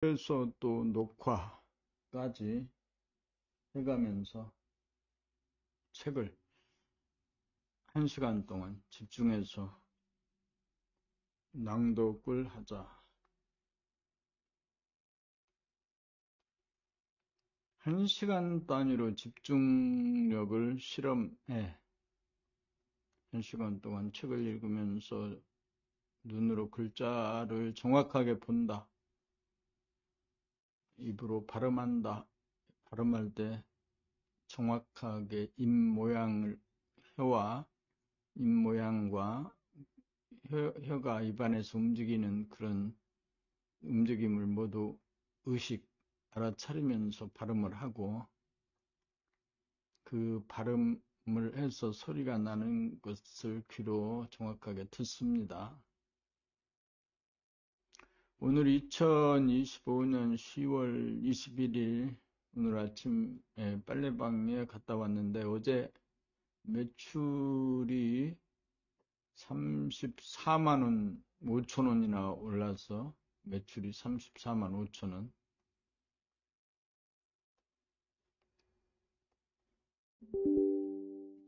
그래서 또 녹화까지 해가면서 책을 1시간 동안 집중해서 낭독을 하자. 1시간 단위로 집중력을 실험해. 1시간 동안 책을 읽으면서 눈으로 글자를 정확하게 본다. 입으로 발음한다. 발음할 때 정확하게 혀와 입 모양과 혀가 입안에서 움직이는 그런 움직임을 모두 알아차리면서 발음을 하고, 그 발음을 해서 소리가 나는 것을 귀로 정확하게 듣습니다. 오늘 2025년 10월 21일 오늘 아침에 빨래방에 갔다 왔는데, 어제 매출이 34만 원 5천 원이나 올라서 매출이 34만 5천 원.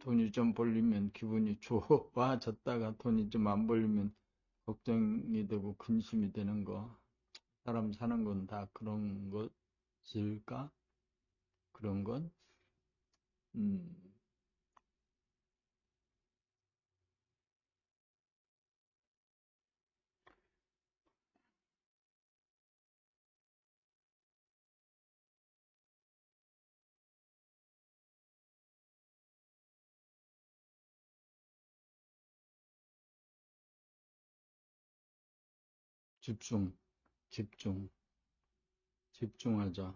돈이 좀 벌리면 기분이 좋아졌다가 돈이 좀 안 벌리면 걱정이 되고 근심이 되는 거. 사람 사는 건 다 그런 것일까? 그런 건? 음, 집중, 집중, 집중하자.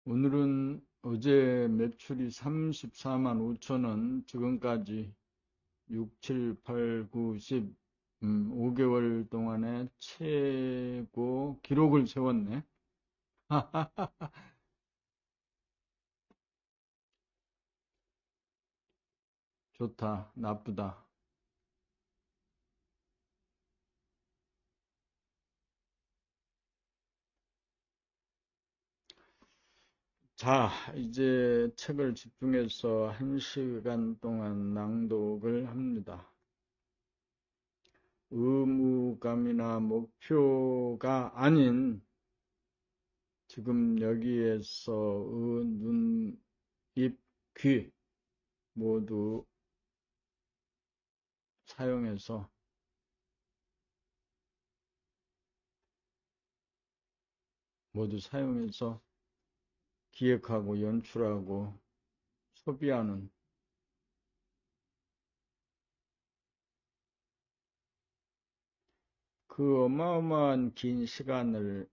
오늘은 어제 매출이 34만 5천 원, 지금까지 6, 7, 8, 9, 10, 5개월 동안에 최고 기록을 세웠네. 좋다, 나쁘다. 자, 이제 책을 집중해서 1시간 동안 낭독을 합니다. 의무감이나 목표가 아닌 지금 여기에서 눈, 입, 귀 모두 사용해서 기획하고 연출하고 소비하는 그 어마어마한 긴 시간을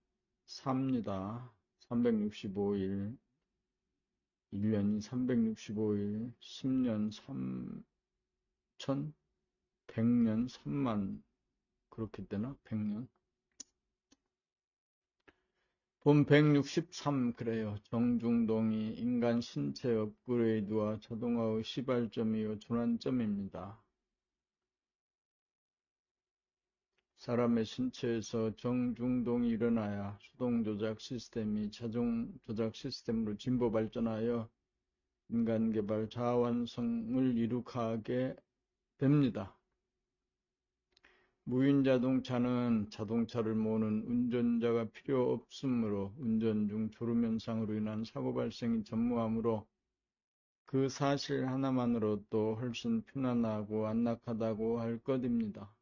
삽니다. 365일, 1년이 365일, 10년 3천, 100년 3만, 그렇게 되나? 100년? 본 163, 그래요. 정중동이 인간 신체 업그레이드와 자동화의 시발점이요 전환점입니다. 사람의 신체에서 정중동이 일어나야 수동 조작 시스템이 자동 조작 시스템으로 진보 발전하여 인간 개발 자완성을 이룩하게 됩니다. 무인 자동차는 자동차를 모으는 운전자가 필요 없으므로 운전 중 졸음 현상으로 인한 사고 발생이 전무하므로 그 사실 하나만으로도 훨씬 편안하고 안락하다고 할 것입니다.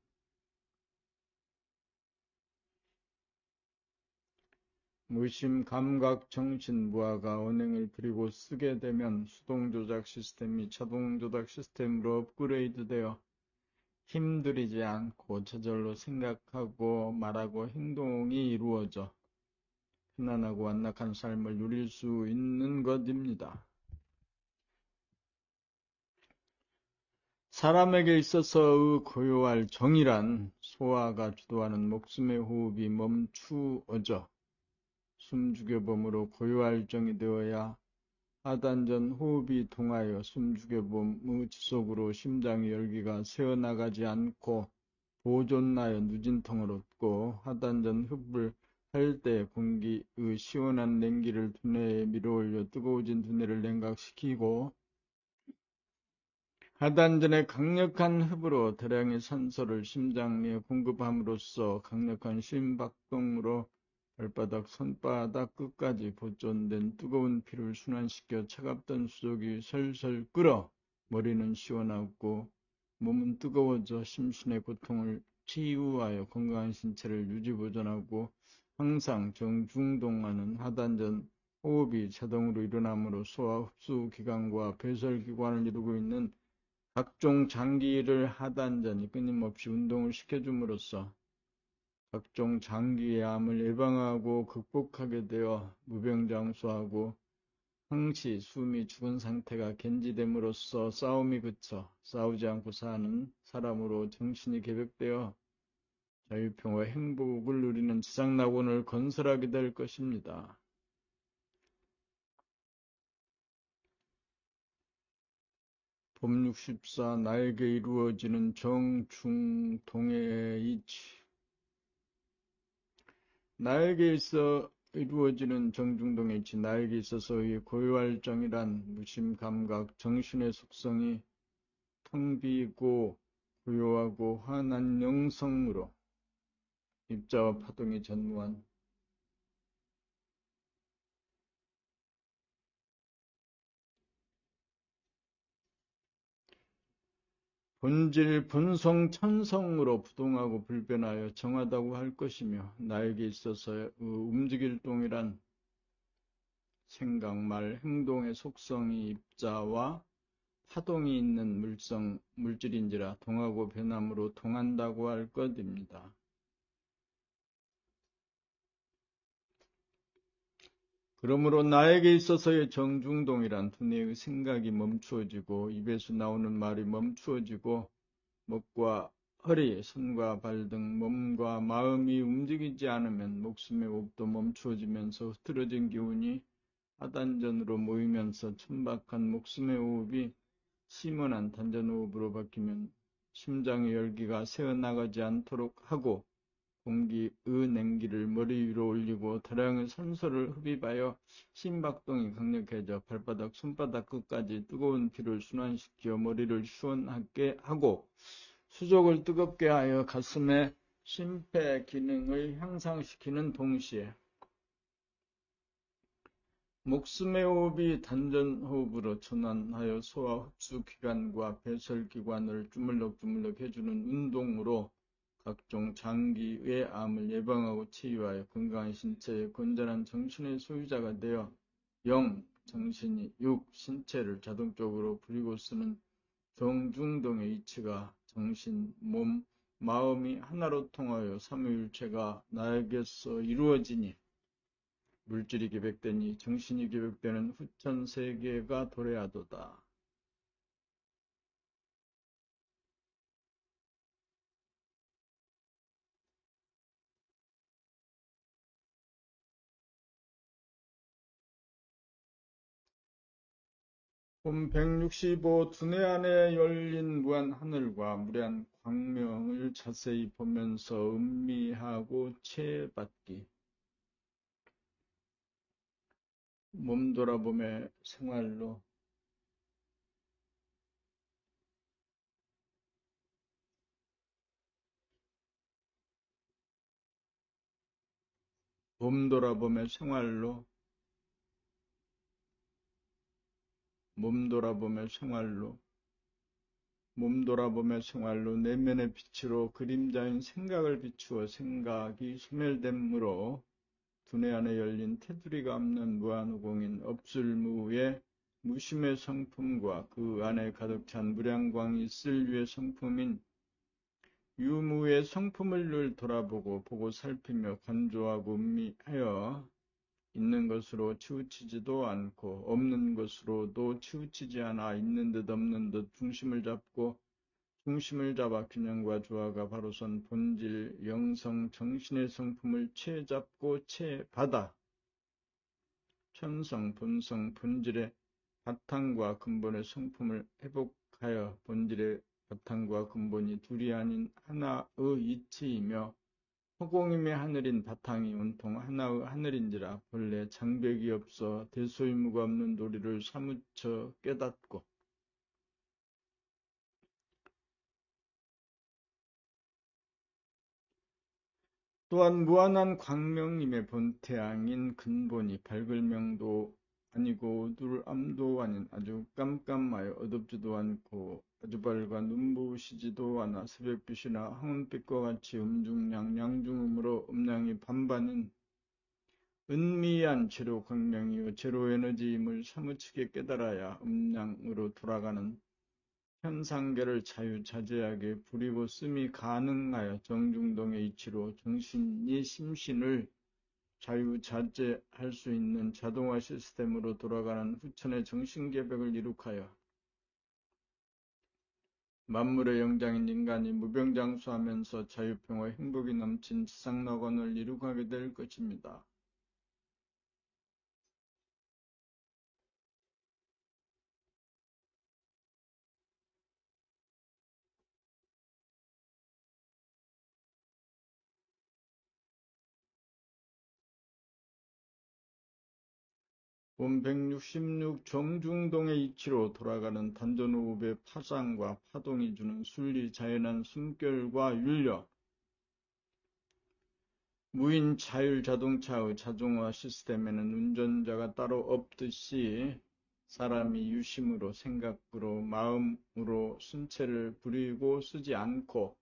무심, 감각, 정신, 무아가 언행을 부리고 쓰게 되면 수동 조작 시스템이 자동 조작 시스템으로 업그레이드되어 힘들이지 않고 저절로 생각하고 말하고 행동이 이루어져 편안하고 안락한 삶을 누릴 수 있는 것입니다. 사람에게 있어서의 고요할 정이란 소화가 주도하는 목숨의 호흡이 멈추어져 숨죽여봄으로 고요할 정이 되어야 하단전 호흡이 동하여 숨죽여봄의 지속으로 심장의 열기가 새어나가지 않고 보존하여 누진통을 얻고 하단전 흡을 할 때 공기의 시원한 냉기를 두뇌에 밀어올려 뜨거워진 두뇌를 냉각시키고 하단전의 강력한 흡으로 대량의 산소를 심장에 공급함으로써 강력한 심박동으로 발바닥, 손바닥 끝까지 보존된 뜨거운 피를 순환시켜 차갑던 수족이 설설 끓어 머리는 시원하고 몸은 뜨거워져 심신의 고통을 치유하여 건강한 신체를 유지보존하고 항상 정중동하는 하단전 호흡이 자동으로 일어남으로 소화 흡수 기관과 배설 기관을 이루고 있는 각종 장기를 하단전이 끊임없이 운동을 시켜줌으로써 각종 장기의 암을 예방하고 극복하게 되어 무병장수하고 항시 숨이 죽은 상태가 견지됨으로써 싸움이 그쳐 싸우지 않고 사는 사람으로 정신이 개벽되어 자유평화 행복을 누리는 지상낙원을 건설하게 될 것입니다. 봄 64 나에게 이루어지는 정중동의 이치 나에게 있어 이루어지는 정중동의 이치 나에게 있어서의 고요할 정이란 무심감각 정신의 속성이 텅 비고 고요하고 환한 영성으로 입자와 파동이 전무한 본질 본성 천성으로 부동하고 불변하여 정하다고 할 것이며 나에게 있어서 움직일 동이란 생각, 말, 행동의 속성이 입자와 파동이 있는 물질인지라 동하고 변함으로 동한다고 할 것입니다. 그러므로 나에게 있어서의 정중동이란 두뇌의 생각이 멈추어지고 입에서 나오는 말이 멈추어지고 목과 허리, 손과 발 등 몸과 마음이 움직이지 않으면 목숨의 호흡도 멈추어지면서 흐트러진 기운이 하단전으로 모이면서 천박한 목숨의 호흡이 심원한 단전호흡으로 바뀌면 심장의 열기가 새어나가지 않도록 하고 공기의 냉기를 머리 위로 올리고 다량의 산소를 흡입하여 심박동이 강력해져 발바닥, 손바닥 끝까지 뜨거운 피를 순환시켜 머리를 시원하게 하고 수족을 뜨겁게 하여 가슴의 심폐 기능을 향상시키는 동시에 목숨의 호흡이 단전호흡으로 전환하여 소화 흡수 기관과 배설 기관을 주물럭주물럭 해주는 운동으로 각종 장기의 암을 예방하고 치유하여 건강한 신체의 건전한 정신의 소유자가 되어 영, 정신이 육, 신체를 자동적으로 부리고 쓰는 정중동의 이치가 정신, 몸, 마음이 하나로 통하여 삼위일체가 나에게서 이루어지니 물질이 계백되니 정신이 계백되는 후천세계가 도래하도다. 봄 165 두뇌 안에 열린 무한 하늘과 무량 광명을 자세히 보면서 음미하고 체받기. 몸 돌아봄의 생활로 몸 돌아봄의 생활로 몸 돌아봄의 생활로 몸 돌아보며 생활로 내면의 빛으로 그림자인 생각을 비추어 생각이 소멸됨으로 두뇌 안에 열린 테두리가 없는 무한우공인 없을무의 무심의 성품과 그 안에 가득 찬 무량광이 있을 유의 성품인 유무의 성품을 늘 돌아보고 보고 살피며 관조하고 음미하여 있는 것으로 치우치지도 않고 없는 것으로도 치우치지 않아 있는 듯 없는 듯 중심을 잡고 중심을 잡아 균형과 조화가 바로 선 본질, 영성, 정신의 성품을 채잡고 채받아 천성, 본성, 본질의 바탕과 근본의 성품을 회복하여 본질의 바탕과 근본이 둘이 아닌 하나의 이치이며 허공임의 하늘인 바탕이 온통 하나의 하늘인지라 본래 장벽이 없어 대소이무가 없는 도리를 사무쳐 깨닫고 또한 무한한 광명임의 본태양인 근본이 밝을 명도 아니고 어두울 암도 아닌 아주 깜깜하여 어둡지도 않고 아주 밝아 눈부시지도 않아 새벽빛이나 황혼빛과 같이 음중량 양중음으로 음량이 반반인 은미한 제로 광명이요 제로 에너지임을 사무치게 깨달아야 음량으로 돌아가는 현상계를 자유자재하게 부리고 씀이 가능하여 정중동의 이치로 정신이 심신을 자유자재할 수 있는 자동화 시스템으로 돌아가는 후천의 정신개벽을 이룩하여 만물의 영장인 인간이 무병장수하면서 자유평화 행복이 넘친 지상낙원을 이룩하게 될 것입니다. 본 166 정중동의 이치로 돌아가는 단전호흡의 파장과 파동이 주는 순리 자연한 숨결과 윤력, 무인 자율 자동차의 자동화 시스템에는 운전자가 따로 없듯이 사람이 유심으로 생각으로 마음으로 신체를 부리고 쓰지 않고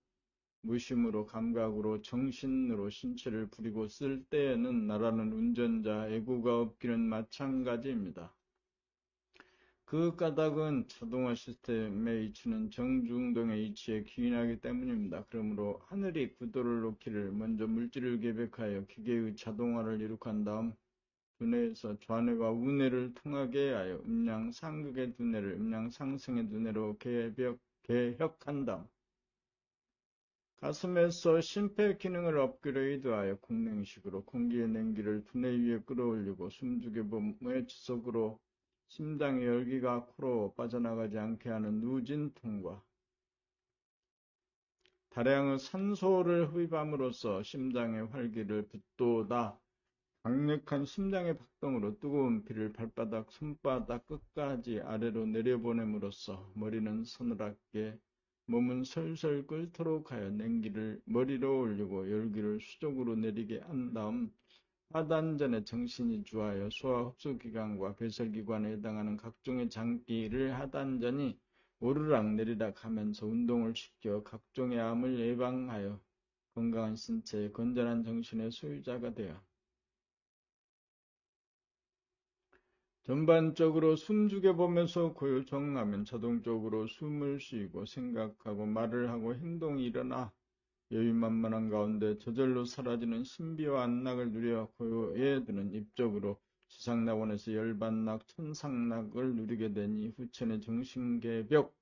무심으로 감각으로 정신으로 신체를 부리고 쓸 때에는 나라는 운전자 애고가 없기는 마찬가지입니다. 그 까닭은 자동화 시스템의 이치는 정중동의 이치에 기인하기 때문입니다. 그러므로 하늘이 구도를 놓기를 먼저 물질을 계백하여 기계의 자동화를 이룩한 다음 두뇌에서 좌뇌와 우뇌를 통하게 하여 음량 상극의 두뇌를 음량 상승의 두뇌로 개혁한 다음 가슴에서 심폐 기능을 업그레이드하여 공냉식으로 공기의 냉기를 두뇌 위에 끌어올리고 숨죽여 몸의 지속으로 심장의 열기가 코로 빠져나가지 않게 하는 누진통과 다량의 산소를 흡입함으로써 심장의 활기를 북돋아 강력한 심장의 박동으로 뜨거운 피를 발바닥, 손바닥 끝까지 아래로 내려보냄으로써 머리는 서늘하게 몸은 설설 끓도록 하여 냉기를 머리로 올리고 열기를 수족으로 내리게 한 다음 하단전에 정신이 주하여 소화 흡수기관과 배설기관에 해당하는 각종의 장기를 하단전이 오르락 내리락 하면서 운동을 시켜 각종의 암을 예방하여 건강한 신체에 건전한 정신의 소유자가 되어 전반적으로 숨죽여 보면서 고요 정하면 자동적으로 숨을 쉬고 생각하고 말을 하고 행동이 일어나 여유만만한 가운데 저절로 사라지는 신비와 안락을 누려 고요에 드는 입적으로 지상낙원에서 열반낙, 천상낙을 누리게 되니 후천의 정신개벽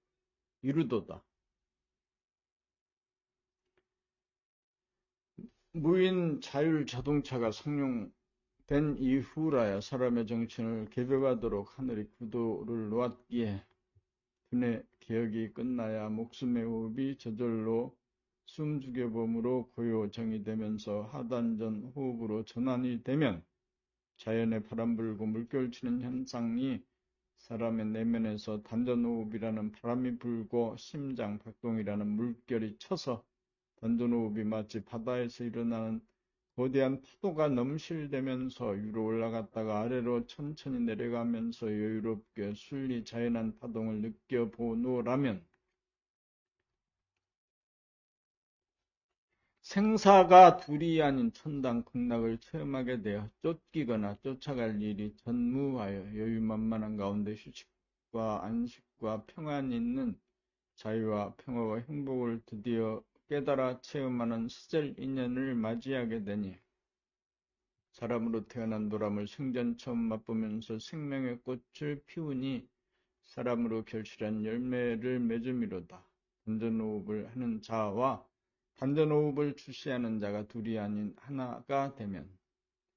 이루도다. 무인 자율 자동차가 성룡된 이후라야 사람의 정신을 개벽하도록 하늘이 구도를 놓았기에 두뇌 개혁이 끝나야 목숨의 호흡이 저절로 숨죽여봄으로 고요 정의되면서 하단전 호흡으로 전환이 되면 자연의 바람 불고 물결 치는 현상이 사람의 내면에서 단전호흡이라는 바람이 불고 심장 박동이라는 물결이 쳐서 단전호흡이 마치 바다에서 일어나는 거대한 파도가 넘실대면서 위로 올라갔다가 아래로 천천히 내려가면서 여유롭게 순리 자연한 파동을 느껴보노라면 생사가 둘이 아닌 천당 극락을 체험하게 되어 쫓기거나 쫓아갈 일이 전무하여 여유만만한 가운데 휴식과 안식과 평안이 있는 자유와 평화와 행복을 드디어 깨달아 체험하는 시절 인연을 맞이하게 되니 사람으로 태어난 보람을 생전 처음 맛보면서 생명의 꽃을 피우니 사람으로 결실한 열매를 맺음이로다. 단전호흡을 하는 자와 단전호흡을 주시하는 자가 둘이 아닌 하나가 되면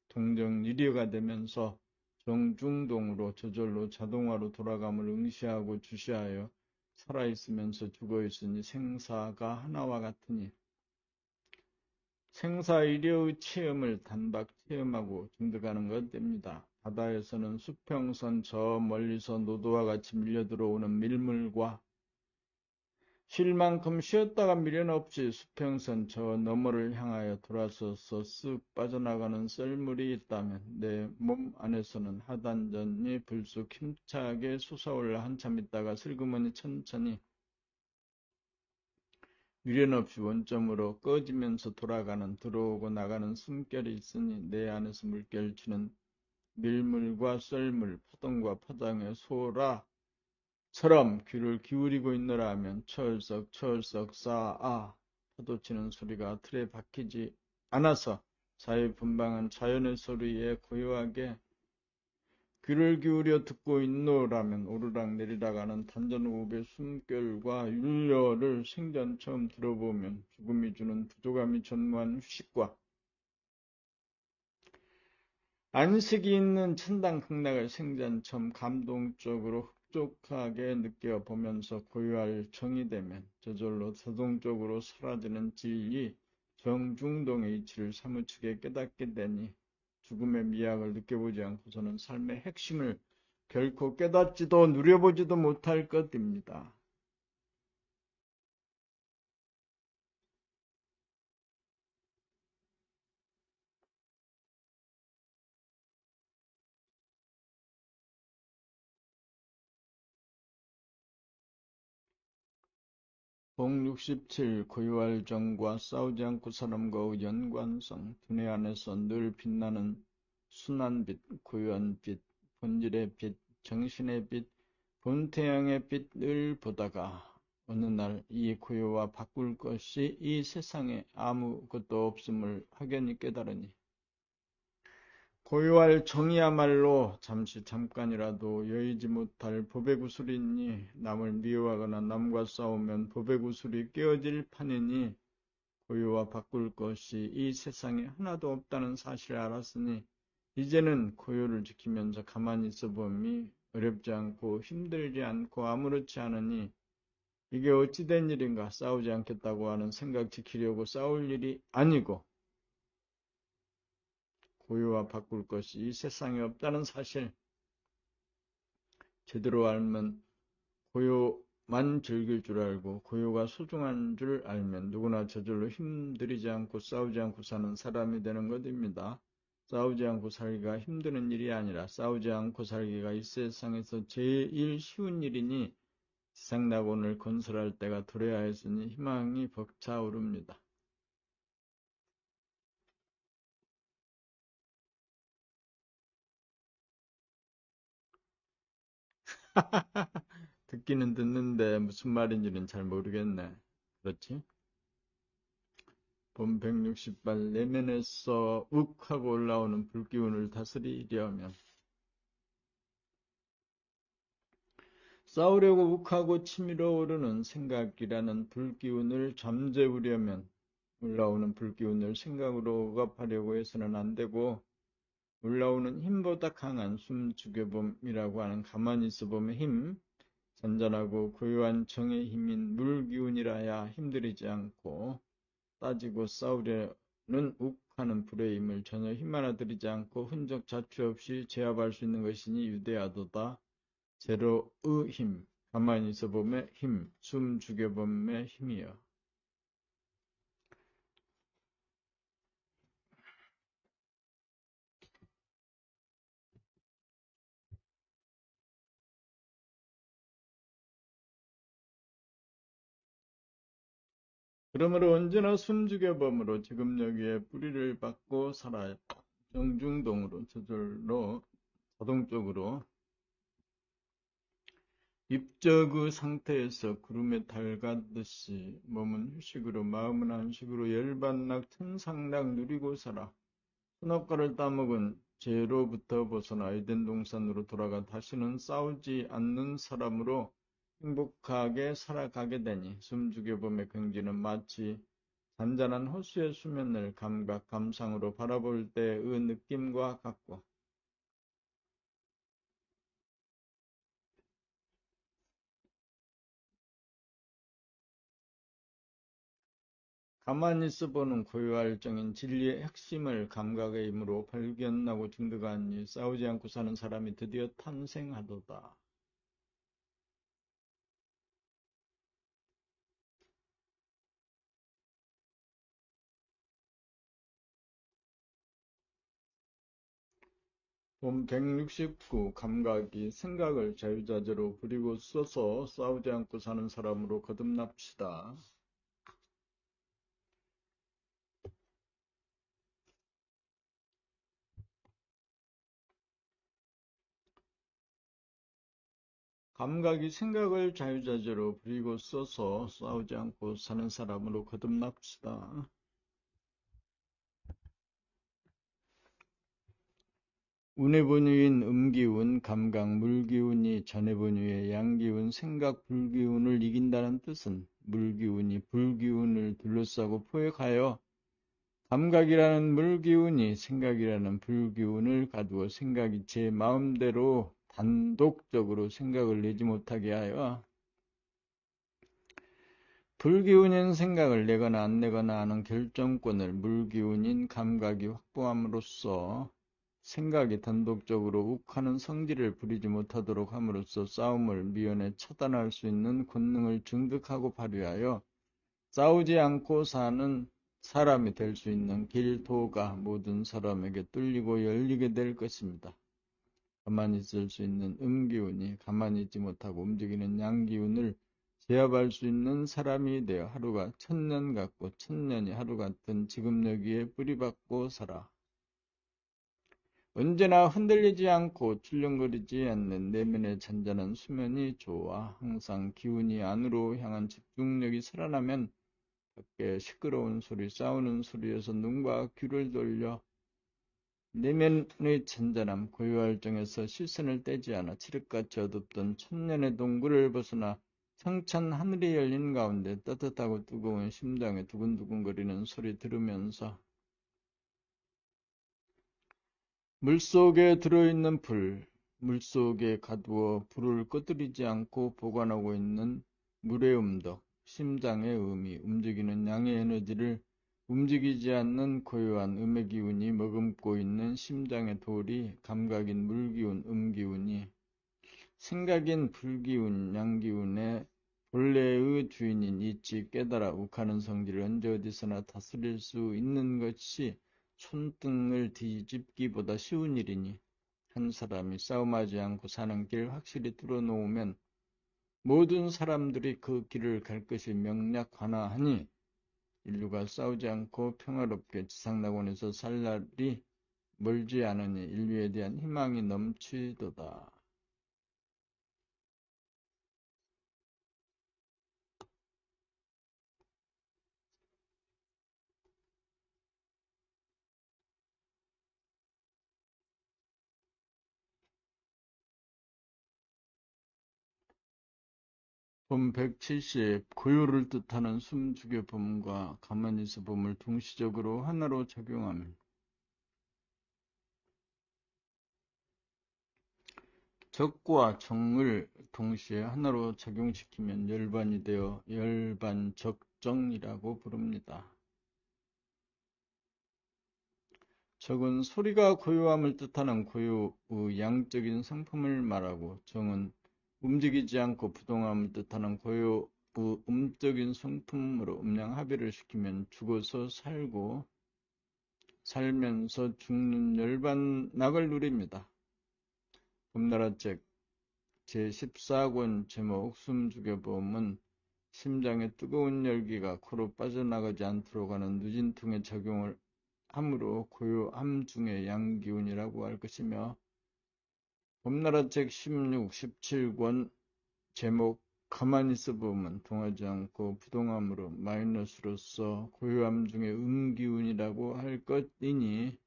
동정일의가 되면서 정중동으로 저절로 자동화로 돌아감을 응시하고 주시하여 살아있으면서 죽어있으니 생사가 하나와 같으니 생사일의의 체험을 단박 체험하고 증득하는 것 됩니다. 바다에서는 수평선 저 멀리서 노도와 같이 밀려들어오는 밀물과 쉴 만큼 쉬었다가 미련 없이 수평선 저 너머를 향하여 돌아서서 쓱 빠져나가는 썰물이 있다면 내 몸 안에서는 하단전이 불쑥 힘차게 솟아올라 한참 있다가 슬그머니 천천히 미련 없이 원점으로 꺼지면서 돌아가는 들어오고 나가는 숨결이 있으니 내 안에서 물결치는 밀물과 썰물, 파동과 파장의 소라 처럼 귀를 기울이고 있노라 하면 철썩 싸아 파도치는 소리가 틀에 박히지 않아서 자유분방한 자연의 소리에 고요하게 귀를 기울여 듣고 있노라면 오르락내리락 하는 단전호흡의 숨결과 율려를 생전 처음 들어보면 죽음이 주는 부조감이 전무한 휴식과 안식이 있는 천당 극락을 생전 처음 감동적으로 흡족하게 느껴보면서 고요할 정이 되면 저절로 자동적으로 사라지는 진리 정중동의 이치를 사무치게 깨닫게 되니 죽음의 미학을 느껴보지 않고서는 삶의 핵심을 결코 깨닫지도 누려보지도 못할 것입니다. 복 67 고요할 정과 싸우지 않고 사람과의 연관성 두뇌 안에서 늘 빛나는 순한 빛, 고요한 빛, 본질의 빛, 정신의 빛, 본태양의 빛을 보다가 어느 날 이 고요와 바꿀 것이 이 세상에 아무것도 없음을 확연히 깨달으니 고요할 정이야말로 잠깐이라도 여의지 못할 법의 구슬이니 남을 미워하거나 남과 싸우면 법의 구슬이 깨어질 판이니 고요와 바꿀 것이 이 세상에 하나도 없다는 사실을 알았으니 이제는 고요를 지키면서 가만히 있어봄이 어렵지 않고 힘들지 않고 아무렇지 않으니 이게 어찌된 일인가 싸우지 않겠다고 하는 생각 지키려고 싸울 일이 아니고 고요와 바꿀 것이 이 세상에 없다는 사실 제대로 알면 고요만 즐길 줄 알고 고요가 소중한 줄 알면 누구나 저절로 힘들이지 않고 싸우지 않고 사는 사람이 되는 것입니다. 싸우지 않고 살기가 힘드는 일이 아니라 싸우지 않고 살기가 이 세상에서 제일 쉬운 일이니 세상 낙원을 건설할 때가 도래하였으니 희망이 벅차오릅니다. 듣기는 듣는데 무슨 말인지는 잘 모르겠네. 그렇지? 봄 160발 내면에서 욱 하고 올라오는 불기운을 다스리려면 싸우려고 욱하고 치밀어 오르는 생각이라는 불기운을 잠재우려면 올라오는 불기운을 생각으로 억압하려고 해서는 안 되고 올라오는 힘보다 강한 숨 죽여봄이라고 하는 가만히 있어봄의 힘, 잔잔하고 고요한 정의 힘인 물기운이라야 힘들이지 않고 따지고 싸우려는 욱하는 불의 힘을 전혀 힘 하나 들이지 않고 흔적 자취 없이 제압할 수 있는 것이니 유대하도다. 제로의 힘, 가만히 있어봄의 힘, 숨 죽여봄의 힘이여. 그러므로 언제나 숨 죽여봄으로 지금 여기에 뿌리를 받고 살아야 정중동으로 저절로 자동적으로 입적의 상태에서 구름에 달가듯이 몸은 휴식으로 마음은 안식으로 열반락 천상락 누리고 살아 선악과를 따먹은 죄로부터 벗어나 에덴 동산으로 돌아가 다시는 싸우지 않는 사람으로 행복하게 살아가게 되니 숨 죽여봄의 경지는 마치 잔잔한 호수의 수면을 감각, 감상으로 바라볼 때의 느낌과 같고 가만히 있어보는 고유할정인 진리의 핵심을 감각의 힘으로 발견하고 증득하니 싸우지 않고 사는 사람이 드디어 탄생하도다. 본 169 감각이 생각을 자유자재로 부리고 써서 싸우지 않고 사는 사람으로 거듭납시다. 감각이 생각을 자유자재로 부리고 써서 싸우지 않고 사는 사람으로 거듭납시다. 운의 본유인 음기운, 감각, 물기운이 전의 본유의 양기운, 생각, 불기운을 이긴다는 뜻은 물기운이 불기운을 둘러싸고 포획하여 감각이라는 물기운이 생각이라는 불기운을 가두어 생각이 제 마음대로 단독적으로 생각을 내지 못하게 하여 불기운인 생각을 내거나 안 내거나 하는 결정권을 물기운인 감각이 확보함으로써 생각이 단독적으로 욱하는 성질을 부리지 못하도록 함으로써 싸움을 미연에 차단할 수 있는 권능을 증득하고 발휘하여 싸우지 않고 사는 사람이 될 수 있는 길도가 모든 사람에게 뚫리고 열리게 될 것입니다. 가만히 있을 수 있는 음기운이 가만히 있지 못하고 움직이는 양기운을 제압할 수 있는 사람이 되어 하루가 천년 같고 천년이 하루 같은 지금 여기에 뿌리박고 살아. 언제나 흔들리지 않고 출렁거리지 않는 내면의 잔잔한 수면이 좋아. 항상 기운이 안으로 향한 집중력이 살아나면 밖에 시끄러운 소리, 싸우는 소리에서 눈과 귀를 돌려 내면의 잔잔함, 고요할정에서 시선을 떼지 않아 칠흑같이 어둡던 천년의 동굴을 벗어나 성찬 하늘이 열린 가운데 따뜻하고 뜨거운 심장에 두근두근거리는 소리 들으면서 물속에 들어있는 불, 물속에 가두어 불을 꺼뜨리지 않고 보관하고 있는 물의 음덕, 심장의 음이 움직이는 양의 에너지를 움직이지 않는 고요한 음의 기운이 머금고 있는 심장의 돌이 감각인 물기운, 음기운이 생각인 불기운, 양기운의 본래의 주인인 이치 깨달아 욱하는 성질을 언제 어디서나 다스릴 수 있는 것이 손등을 뒤집기보다 쉬운 일이니 한 사람이 싸움하지 않고 사는 길 확실히 뚫어놓으면 모든 사람들이 그 길을 갈 것이 명약하나하니 인류가 싸우지 않고 평화롭게 지상낙원에서 살 날이 멀지 않으니 인류에 대한 희망이 넘치도다. 본 170 고요를 뜻하는 숨죽여 봄과 가만히 있어 봄을 동시적으로 하나로 적용함. 적과 정을 동시에 하나로 작용시키면 열반이 되어 열반적정이라고 부릅니다. 적은 소리가 고요함을 뜻하는 고요의 양적인 상품을 말하고 정은 움직이지 않고 부동함을 뜻하는 고요의 음적인 성품으로 음양합의를 시키면 죽어서 살고 살면서 죽는 열반낙을 누립니다. 금나라책 제14권 제목 숨죽여봄은 심장의 뜨거운 열기가 코로 빠져나가지 않도록 하는 누진통에 적용을 함으로 고요함 중의 양기운이라고 할 것이며 봄나라책 16, 17권 제목 가만히 있어보면 동하지 않고 부동함으로 마이너스로서 고요함 중의 음기운이라고 할 것이니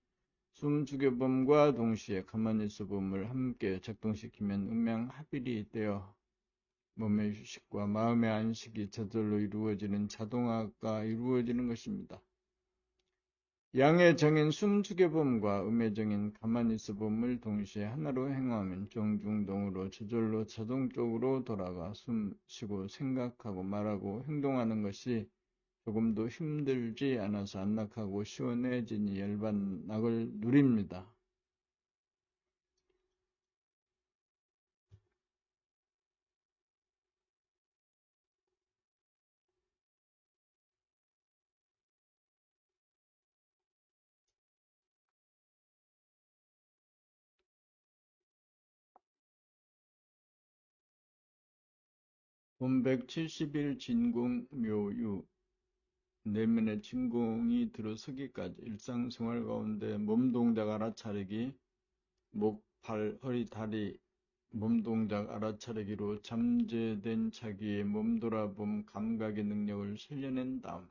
숨죽여봄과 동시에 가만히 있어봄을 함께 작동시키면 음양합일이 되어 몸의 휴식과 마음의 안식이 저절로 이루어지는 자동화가 이루어지는 것입니다. 양의 정인 숨죽여봄과 음의 정인 가만히 있어봄을 동시에 하나로 행하면 정중동으로 저절로 자동적으로 돌아가 숨 쉬고 생각하고 말하고 행동하는 것이 조금도 힘들지 않아서 안락하고 시원해지니 열반낙을 누립니다. 본 170일 진공묘유 내면의 진공이 들어서기까지 일상생활 가운데 몸동작 알아차리기, 목, 발, 허리, 다리 몸동작 알아차리기로 잠재된 자기의 몸돌아봄 감각의 능력을 살려낸 다음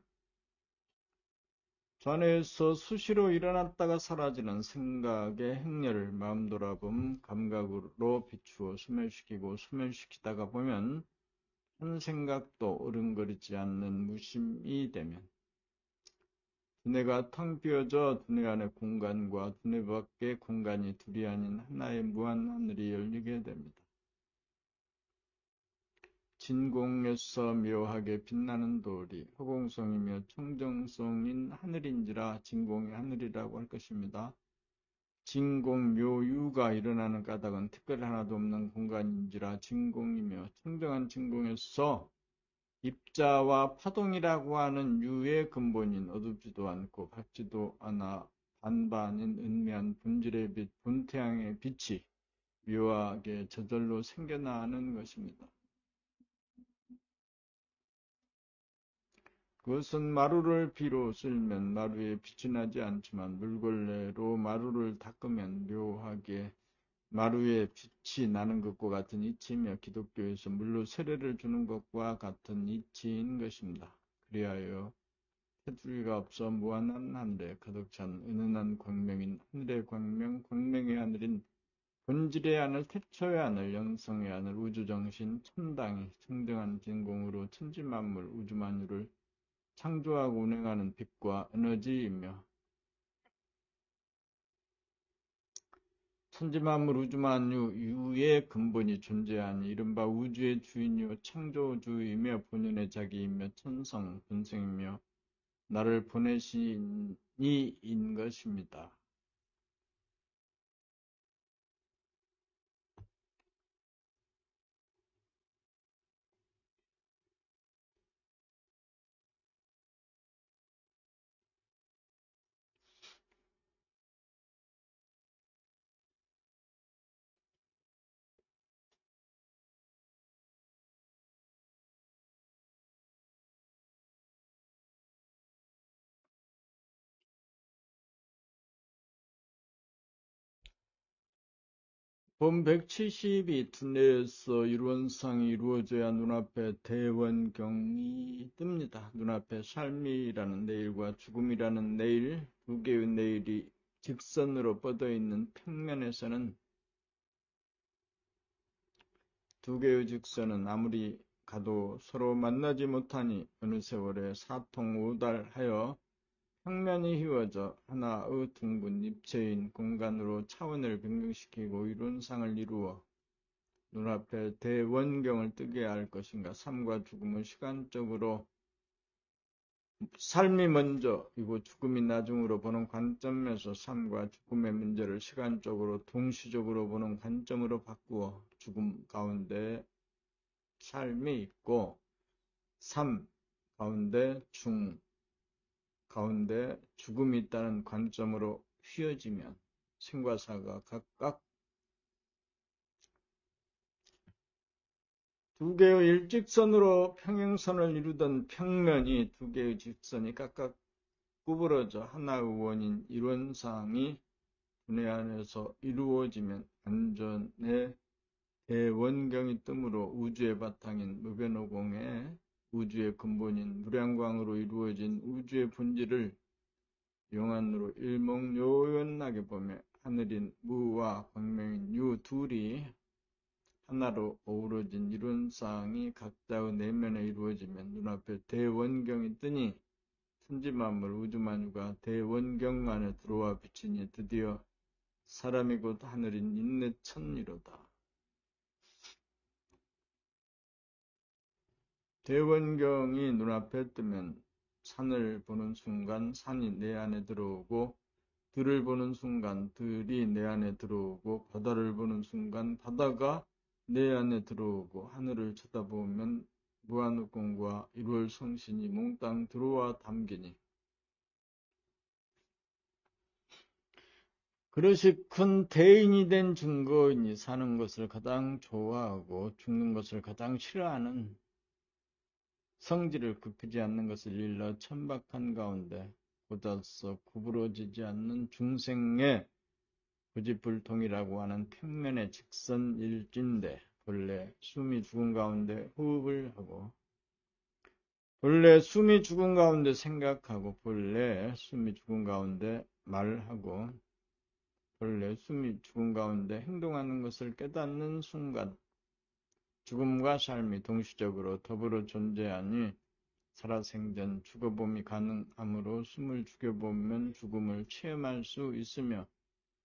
좌뇌에서 수시로 일어났다가 사라지는 생각의 행렬을 마음돌아봄 감각으로 비추어 소멸시키고 소멸시키다가 보면 한 생각도 어른거리지 않는 무심이 되면 두뇌가 텅 비어져 두뇌 안의 공간과 두뇌 밖의 공간이 둘이 아닌 하나의 무한하늘이 열리게 됩니다. 진공에서 묘하게 빛나는 돌이 허공성이며 청정성인 하늘인지라 진공이 하늘이라고 할 것입니다. 진공묘유가 일어나는 까닭은 특별히 하나도 없는 공간인지라 진공이며 청정한 진공에서 입자와 파동이라고 하는 유의 근본인 어둡지도 않고 밝지도 않아 반반인 은미한 본질의 빛, 본태양의 빛이 묘하게 저절로 생겨나는 것입니다. 그것은 마루를 비로 쓸면 마루에 빛이 나지 않지만 물걸레로 마루를 닦으면 묘하게 마루에 빛이 나는 것과 같은 이치이며 기독교에서 물로 세례를 주는 것과 같은 이치인 것입니다. 그리하여 테두리가 없어 무한한 하늘에 가득 찬 은은한 광명인 하늘의 광명, 광명의 하늘인 본질의 하늘, 태초의 하늘, 영성의 하늘, 우주정신, 천당이 청정한 진공으로 천지만물, 우주만유를 창조하고 운행하는 빛과 에너지이며 천지만물 우주만유 유의 근본이 것이 이른바 우주의 주인이요 창조주이며 본연의 자기이며 천성 본성이며 나를 보내신 이인 것입니다. 본 172 두뇌에서 이론상이 이루어져야 눈앞에 대원경이 뜹니다. 눈앞에 삶이라는 내일과 죽음이라는 내일, 두 개의 내일이 직선으로 뻗어있는 평면에서는 두 개의 직선은 아무리 가도 서로 만나지 못하니 어느 세월에 사통오달하여 평면이 휘어져 하나의 둥근 입체인 공간으로 차원을 변경시키고 이론상을 이루어 눈앞에 대원경을 뜨게 할 것인가. 삶과 죽음은 시간적으로 삶이 먼저이고 죽음이 나중으로 보는 관점에서 삶과 죽음의 문제를 시간적으로 동시적으로 보는 관점으로 바꾸어 죽음 가운데 삶이 있고 삶 가운데 가운데 죽음이 있다는 관점으로 휘어지면 생과 사가 각각 두 개의 일직선으로 평행선을 이루던 평면이 두 개의 직선이 각각 구부러져 하나의 원인 이론상이 두뇌 안에서 이루어지면 완전의 대원경이 뜸으로 우주의 바탕인 무변호공의 우주의 근본인 무량광으로 이루어진 우주의 본질을 영안으로 일목요연하게 보며 하늘인 무와 광명인 유 둘이 하나로 어우러진 이론상이 각자의 내면에 이루어지면 눈앞에 대원경이 뜨니 천지만물 우주만유가 대원경 안에 들어와 비치니 드디어 사람이 곧 하늘인 인내천이로다. 대원경이 눈앞에 뜨면 산을 보는 순간 산이 내 안에 들어오고, 들을 보는 순간 들이 내 안에 들어오고, 바다를 보는 순간 바다가 내 안에 들어오고, 하늘을 쳐다보면 무한우공과 일월 성신이 몽땅 들어와 담기니, 그릇이 큰 대인이 된 증거인이 사는 것을 가장 좋아하고 죽는 것을 가장 싫어하는 성질을 굽히지 않는 것을 일러 천박한 가운데 곧아서 구부러지지 않는 중생의 고집불통이라고 하는 평면의 직선일진데, 본래 숨이 죽은 가운데 호흡을 하고, 본래 숨이 죽은 가운데 생각하고, 본래 숨이 죽은 가운데 말하고, 본래 숨이 죽은 가운데 행동하는 것을 깨닫는 순간 죽음과 삶이 동시적으로 더불어 존재하니 살아생전 죽어봄이 가능하므로 숨을 죽여보면 죽음을 체험할 수 있으며,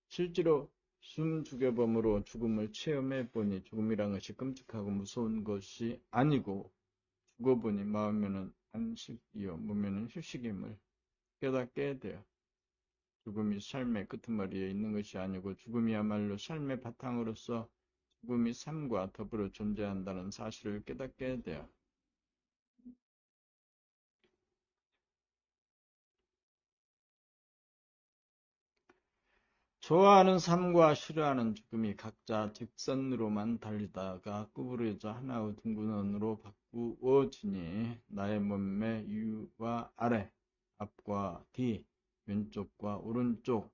실제로 숨 죽여봄으로 죽음을 체험해보니 죽음이란 것이 끔찍하고 무서운 것이 아니고 죽어보니 마음에는 안식이요 몸에는 휴식임을 깨닫게 되어 죽음이 삶의 끄트머리에 있는 것이 아니고 죽음이야말로 삶의 바탕으로서 죽음이 삶과 더불어 존재한다는 사실을 깨닫게 되어 좋아하는 삶과 싫어하는 죽음이 각자 직선으로만 달리다가 구부러져 하나의 둥근 원으로 바꾸어지니 나의 몸매 위와 아래, 앞과 뒤, 왼쪽과 오른쪽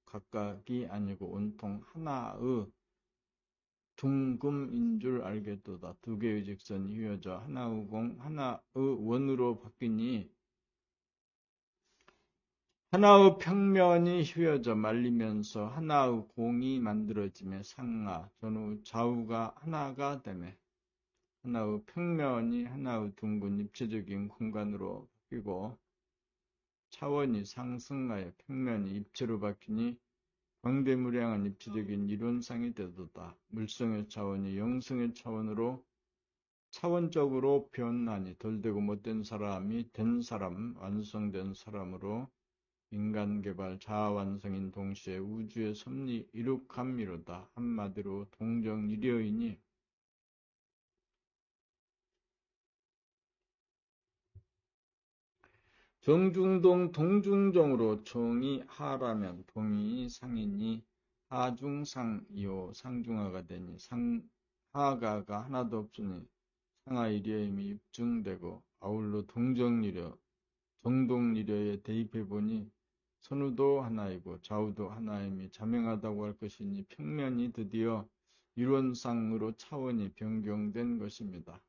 각각이 아니고 온통 하나의 둥금인 줄 알겠도다. 두 개의 직선이 휘어져 하나의 공, 하나의 원으로 바뀌니 하나의 평면이 휘어져 말리면서 하나의 공이 만들어지며 상하, 전후, 좌우가 하나가 되며 하나의 평면이 하나의 둥근 입체적인 공간으로 바뀌고 차원이 상승하여 평면이 입체로 바뀌니 광대무량한 입체적인 이론상이 되도다. 물성의 차원이 영성의 차원으로 차원적으로 변하니 덜되고 못된 사람이 된 사람, 완성된 사람으로 인간개발 자아완성인 동시에 우주의 섭리 이룩함이로다. 한마디로 동정이려이니 정중동 동중정으로 정이 하라면 동이 상이니 하중상이요 상중하가 되니 상하가가 하나도 없으니 상하이려임이 입증되고 아울러 동정이려 정동이려에 대입해보니 선우도 하나이고 좌우도 하나임이 자명하다고 할 것이니 평면이 드디어 이론상으로 차원이 변경된 것입니다.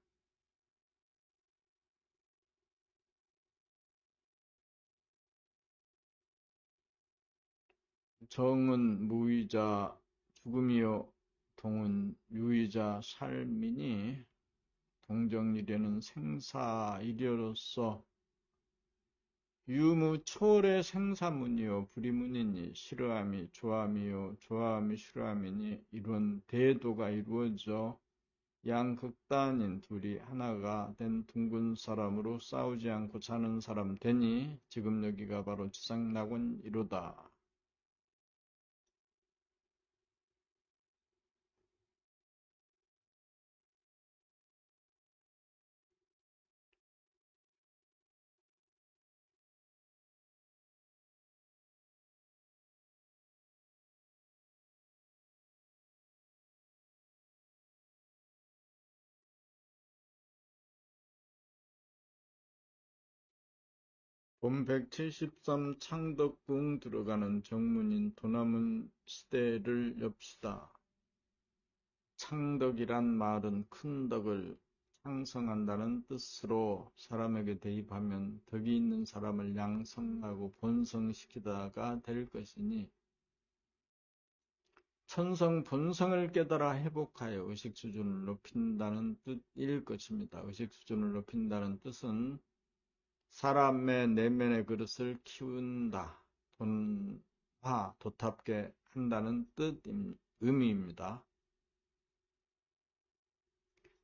정은 무의자 죽음이요 동은 유의자 삶이니 동정이려는 생사이려로서 유무초월의 생사문이요 불이문이니 싫어함이 좋아함이요 좋아함이 싫어함이니 이런 대도가 이루어져 양극단인 둘이 하나가 된 둥근 사람으로 싸우지 않고 사는 사람 되니 지금 여기가 바로 지상낙원이로다. 본 173 창덕궁 들어가는 정문인 도남은 시대를 엽시다. 창덕이란 말은 큰 덕을 상성한다는 뜻으로 사람에게 대입하면 덕이 있는 사람을 양성하고 본성시키다가 될 것이니 천성 본성을 깨달아 회복하여 의식 수준을 높인다는 뜻일 것입니다. 의식 수준을 높인다는 뜻은 사람의 내면의 그릇을 키운다, 도탑게 한다는 의미입니다.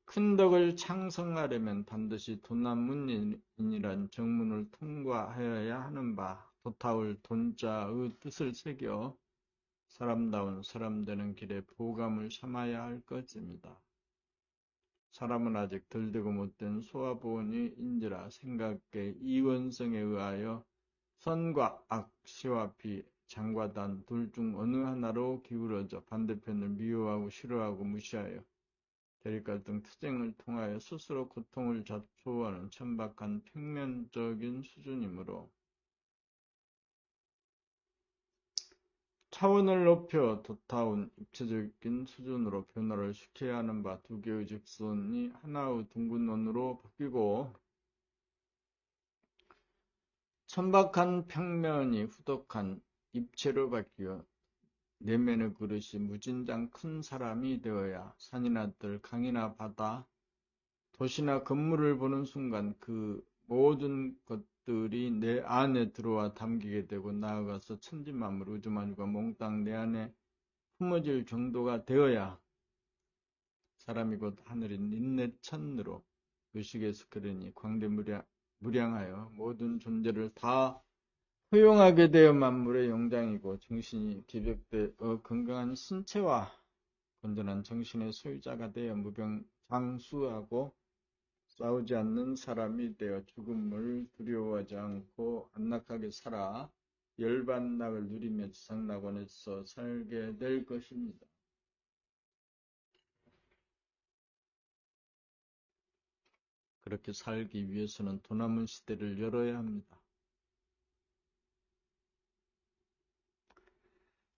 큰 덕을 창성하려면 반드시 도난문인이란 정문을 통과하여야 하는 바, 도타울 돈자의 뜻을 새겨 사람다운 사람 되는 길에 보감을 삼아야 할 것입니다. 사람은 아직 덜 되고 못된 소화보원이 인지라 생각의 이원성에 의하여 선과 악, 시와 비, 장과 단 둘 중 어느 하나로 기울어져 반대편을 미워하고 싫어하고 무시하여 대립갈등 투쟁을 통하여 스스로 고통을 자초하는 천박한 평면적인 수준이므로 차원을 높여 도타운 입체적인 수준으로 변화를 시켜야 하는 바 두 개의 직선이 하나의 둥근 원으로 바뀌고 천박한 평면이 후덕한 입체로 바뀌어 내면의 그릇이 무진장 큰 사람이 되어야 산이나 들, 강이나 바다, 도시나 건물을 보는 순간 그 모든 것들이 내 안에 들어와 담기게 되고 나아가서 천지만물, 우주만유가 몽땅 내 안에 품어질 정도가 되어야 사람이 곧 하늘인 인내천으로 의식에서 그러니 광대무량하여 모든 존재를 다 허용하게 되어 만물의 영장이고 정신이 기백되어 건강한 신체와 건전한 정신의 소유자가 되어 무병장수하고 싸우지 않는 사람이 되어 죽음을 두려워하지 않고 안락하게 살아 열반락을 누리며 지상낙원에서 살게 될 것입니다. 그렇게 살기 위해서는 도남은 시대를 열어야 합니다.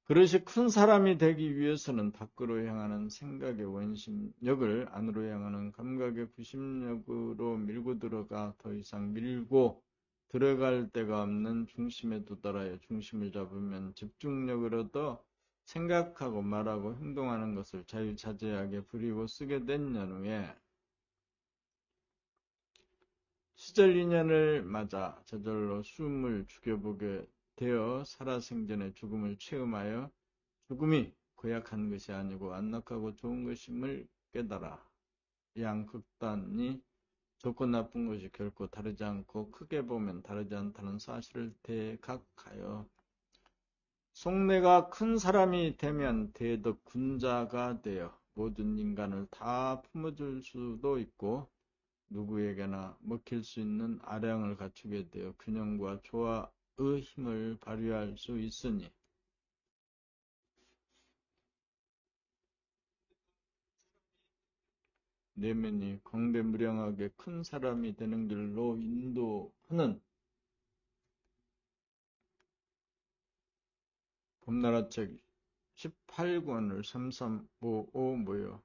그릇이 큰 사람이 되기 위해서는 밖으로 향하는 생각의 원심력을 안으로 향하는 감각의 구심력으로 밀고 들어가 더 이상 밀고 들어갈 데가 없는 중심에 도달하여 중심을 잡으면 집중력을 얻어 생각하고 말하고 행동하는 것을 자유자재하게 부리고 쓰게 된 연후에 시절 인연을 맞아 저절로 숨을 죽여보게 되어 살아생전의 죽음을 체험하여 죽음이 고약한 것이 아니고 안락하고 좋은 것임을 깨달아 양극단이 좋고 나쁜 것이 결코 다르지 않고 크게 보면 다르지 않다는 사실을 대각하여 속내가 큰 사람이 되면 대덕 군자가 되어 모든 인간을 다 품어줄 수도 있고 누구에게나 먹힐 수 있는 아량을 갖추게 되어 균형과 조화의 힘을 발휘할 수 있으니 내면이 광대무량하게 큰 사람이 되는 길로 인도하는 봄나라 책 18권을 3355 모여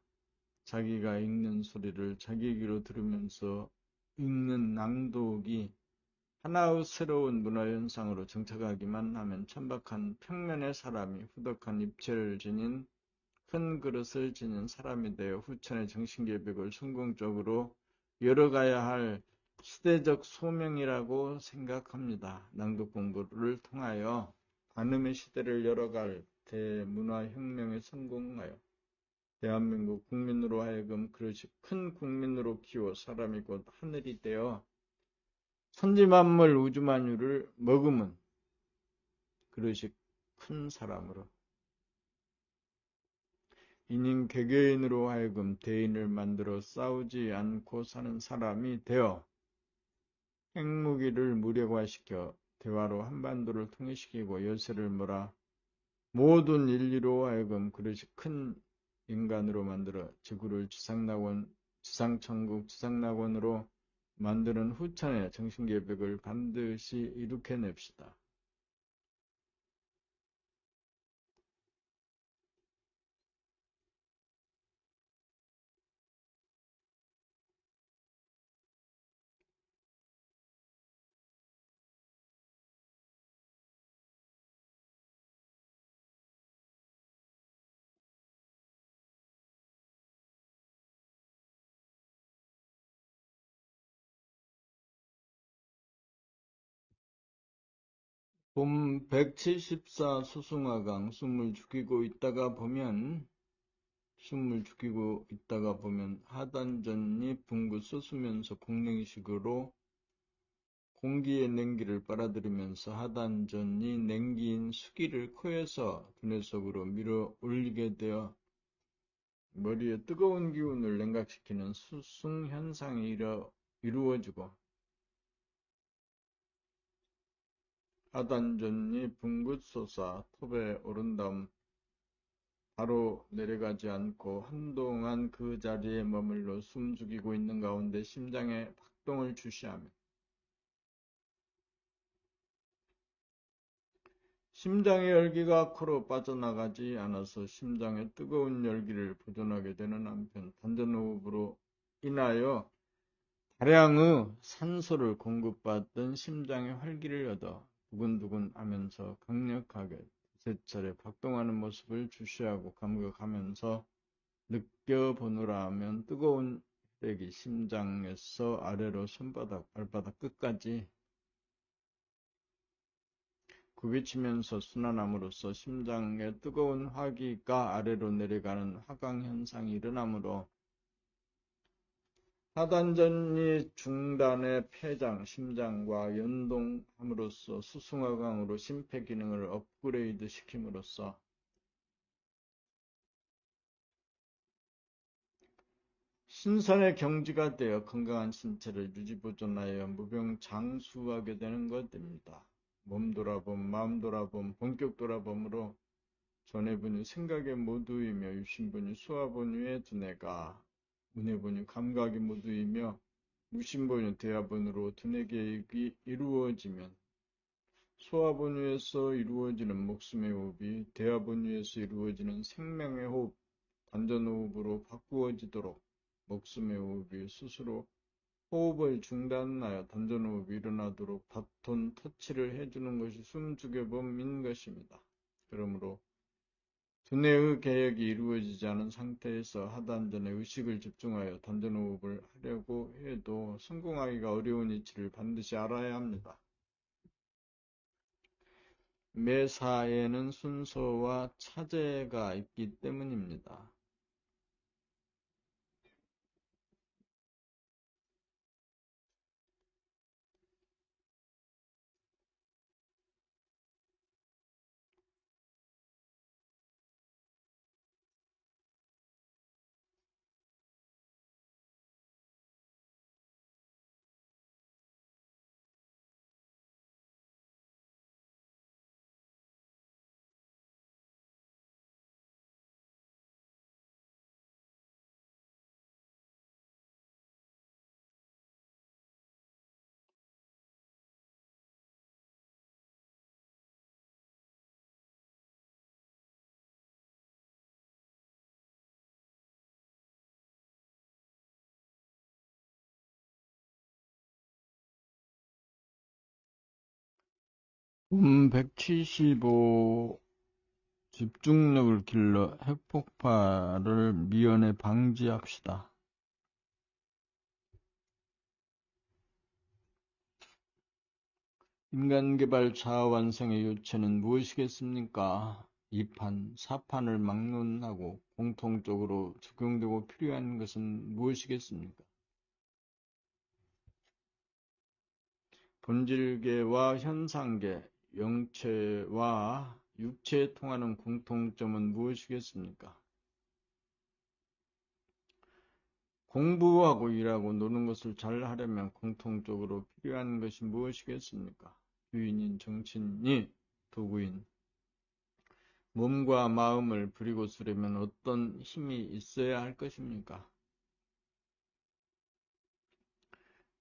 자기가 읽는 소리를 자기 귀로 들으면서 읽는 낭독이 하나의 새로운 문화현상으로 정착하기만 하면 천박한 평면의 사람이 후덕한 입체를 지닌 큰 그릇을 지닌 사람이 되어 후천의 정신계백을 성공적으로 열어가야 할 시대적 소명이라고 생각합니다. 낭독 공부를 통하여 반음의 시대를 열어갈 대문화혁명에 성공하여 대한민국 국민으로 하여금 그릇이 큰 국민으로 키워 사람이 곧 하늘이 되어 천지만물 우주만유를 머금은 그릇이 큰 사람으로 이님 개개인으로 하여금 대인을 만들어 싸우지 않고 사는 사람이 되어 핵무기를 무력화시켜 대화로 한반도를 통일시키고 열세를 몰아 모든 인류로 하여금 그릇이 큰 인간으로 만들어 지구를 지상천국, 지상낙원으로 만드는 후천의 정신계백을 반드시 이룩해냅시다. 봄 174 수승화강 숨을 죽이고 있다가 보면 하단전이 붕긋 솟으면서 공냉식으로 공기의 냉기를 빨아들이면서 하단전이 냉기인 수기를 코에서 두뇌 속으로 밀어 올리게 되어 머리에 뜨거운 기운을 냉각시키는 수승현상이 이루어지고 하단전이 붕긋 솟아 톱에 오른 다음 바로 내려가지 않고 한동안 그 자리에 머물러 숨 죽이고 있는 가운데 심장에 박동을 주시하며 심장의 열기가 코로 빠져나가지 않아서 심장의 뜨거운 열기를 보존하게 되는 한편 단전호흡으로 인하여 다량의 산소를 공급받던 심장의 활기를 얻어 두근두근 하면서 강력하게 두세 차례 박동하는 모습을 주시하고 감각하면서 느껴보노라 하면 뜨거운 혈액이 심장에서 아래로 손바닥, 발바닥 끝까지 굽이치면서 순환함으로써 심장의 뜨거운 화기가 아래로 내려가는 화강현상이 일어나므로 하단전이 중단의 폐장, 심장과 연동함으로써 수승화강으로 심폐기능을 업그레이드 시킴으로써 신선의 경지가 되어 건강한 신체를 유지보존하여 무병장수하게 되는 것입니다. 몸 돌아봄, 마음 돌아봄, 본격 돌아봄으로 전해분이 생각의 모두이며 유심분이 수화분유의 두뇌가 문해분이 감각이 모두이며 무심분이 대화분으로 두뇌 계획이 이루어지면 소화분유에서 이루어지는 목숨의 호흡이 대화분유에서 이루어지는 생명의 호흡, 단전호흡으로 바꾸어지도록 목숨의 호흡이 스스로 호흡을 중단하여 단전호흡이 일어나도록 바톤 터치를 해주는 것이 숨죽여봄인 것입니다. 그러므로 두뇌의 개혁이 이루어지지 않은 상태에서 하단전에 의식을 집중하여 단전호흡을 하려고 해도 성공하기가 어려운 이치를 반드시 알아야 합니다. 매사에는 순서와 차제가 있기 때문입니다. 봄 175 집중력을 길러 핵폭발을 미연에 방지합시다. 인간개발 자아완성의 요체는 무엇이겠습니까? 2판, 4판을 막론하고 공통적으로 적용되고 필요한 것은 무엇이겠습니까? 본질계와 현상계, 영체와 육체에 통하는 공통점은 무엇이겠습니까? 공부하고 일하고 노는 것을 잘 하려면 공통적으로 필요한 것이 무엇이겠습니까? 유인인 정신이 도구인 몸과 마음을 부리고 쓰려면 어떤 힘이 있어야 할 것입니까?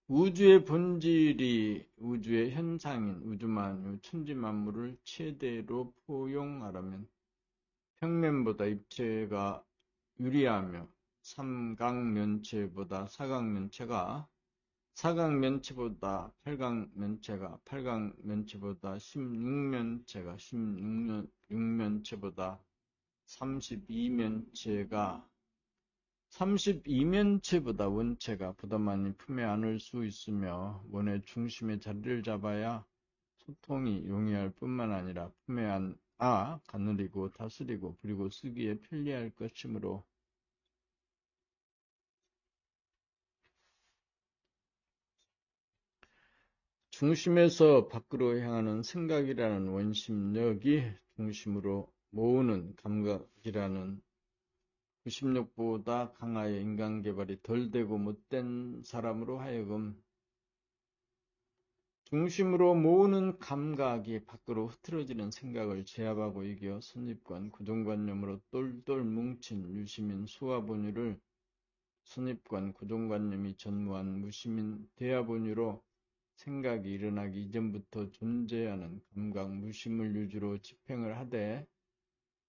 우주의 본질이 우주의 현상인 우주만유 천지만물을 최대로 포용하려면 평면보다 입체가 유리하며 삼각면체보다 사각면체가 사각면체보다 팔각면체가 팔각면체보다 16면체가 16면체보다 32면체가 32면체보다 원체가 부담 많이 품에 안을 수 있으며 원의 중심에 자리를 잡아야 소통이 용이할 뿐만 아니라 품에 가누리고 다스리고 그리고 쓰기에 편리할 것이므로 중심에서 밖으로 향하는 생각이라는 원심력이 중심으로 모으는 감각이라는 구심력보다 강하여 인간개발이 덜 되고 못된 사람으로 하여금 중심으로 모으는 감각이 밖으로 흐트러지는 생각을 제압하고 이겨 선입관, 고정관념으로 똘똘 뭉친 유시민 수화본유를 선입관, 고정관념이 전무한 무시민 대화본유로 생각이 일어나기 이전부터 존재하는 감각 무심을 유주로 집행을 하되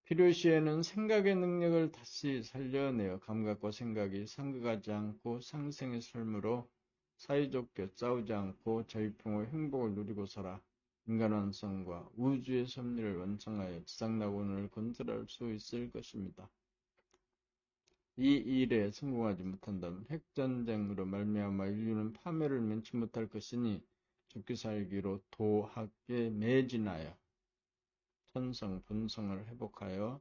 필요시에는 생각의 능력을 다시 살려내어 감각과 생각이 상극하지 않고 상생의 삶으로 사이좋게 싸우지 않고 자유평화의 행복을 누리고 살아 인간 완성과 우주의 섭리를 완성하여 지상낙원을 건설할 수 있을 것입니다. 이 일에 성공하지 못한다면 핵전쟁으로 말미암아 인류는 파멸을 면치 못할 것이니 죽기 살기로 도학에 매진하여 천성 본성을 회복하여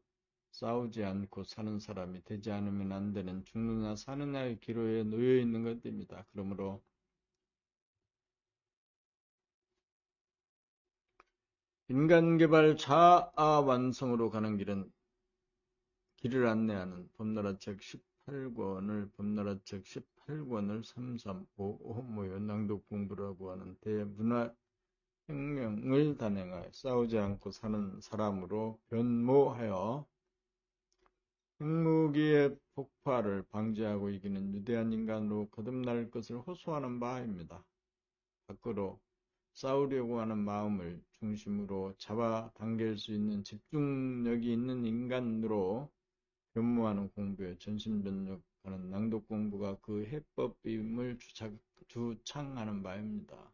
싸우지 않고 사는 사람이 되지 않으면 안 되는 죽느냐 사느냐의 기로에 놓여 있는 것입니다. 그러므로 인간개발 자아 완성으로 가는 길을 안내하는 법나라책 18권을 335 모여 낭독 공부라고 하는 대문화혁명을 단행하여 싸우지 않고 사는 사람으로 변모하여 핵무기의 폭발을 방지하고 이기는 위대한 인간으로 거듭날 것을 호소하는 바입니다. 밖으로 싸우려고 하는 마음을 중심으로 잡아당길 수 있는 집중력이 있는 인간으로 변모하는 공부에 전심전력하는 낭독 공부가 그 해법임을 주창하는 바입니다.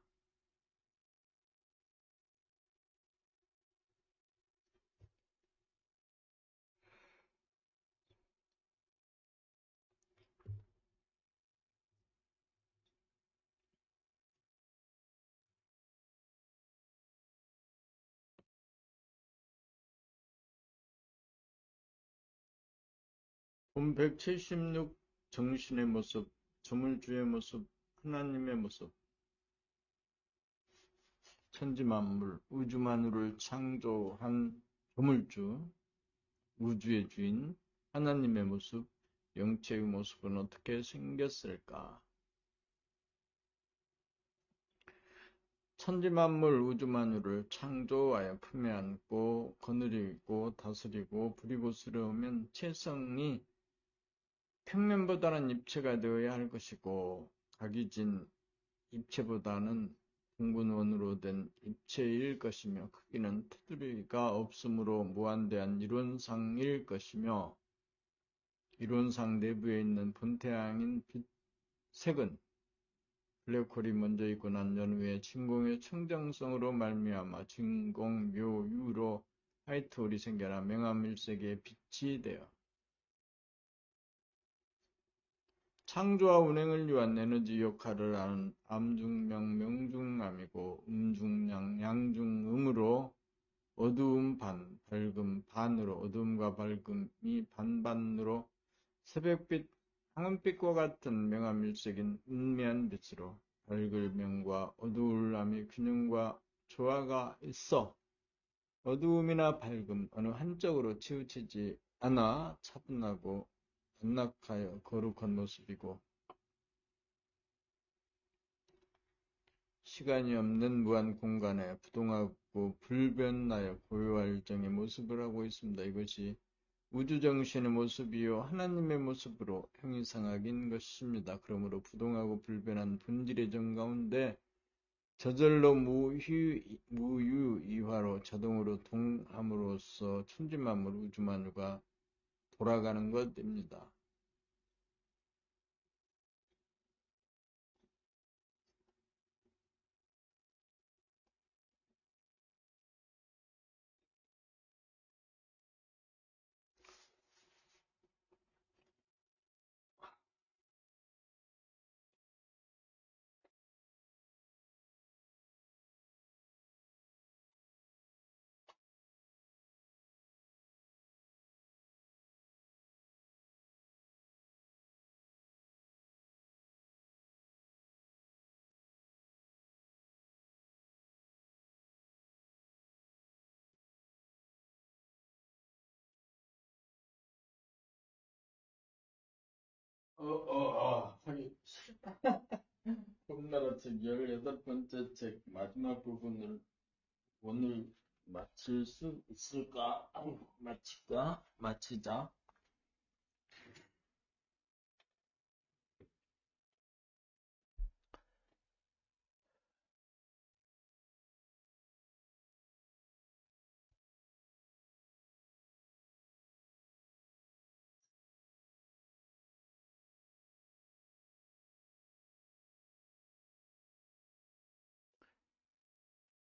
본 176 정신의 모습, 조물주의 모습, 하나님의 모습, 천지만물, 우주만물을 창조한 조물주, 우주의 주인, 하나님의 모습, 영체의 모습은 어떻게 생겼을까? 천지만물, 우주만물을 창조하여 품에 안고 거느리고 다스리고 부리고 쓰려면 체성이 평면보다는 입체가 되어야 할 것이고 각이진 입체보다는 분근원으로 된 입체일 것이며 크기는 테두리가 없으므로 무한대한 이론상일 것이며 이론상 내부에 있는 본태양인 색은 블랙홀이 먼저 있고 난 연후에 진공의 청정성으로 말미암아 진공묘유로 화이트홀이 생겨나 맹암일색의 빛이 되어 창조와 운행을 위한 에너지 역할을 하는 암중명 명중암이고 음중양 양중음으로 어두움 반, 밝음 반으로 어두움과 밝음이 반반으로 새벽빛, 황금빛과 같은 명암일색인 은미한 빛으로 밝을 명과 어두울 암의 균형과 조화가 있어 어두움이나 밝음 어느 한쪽으로 치우치지 않아 차분하고 안락하여 거룩한 모습이고 시간이 없는 무한 공간에 부동하고 불변하여 고요할 정의 모습을 하고 있습니다. 이것이 우주정신의 모습이요 하나님의 모습으로 형이상학인 것입니다. 그러므로 부동하고 불변한 본질의 정 가운데 저절로 무유이화로 자동으로 동함으로써 천지만물 우주만유가 돌아가는 것입니다. 하기 싫다. 꿈나라 책 18번째 책 마지막 부분을 오늘 마칠 수 있을까? 마칠까? 마치자.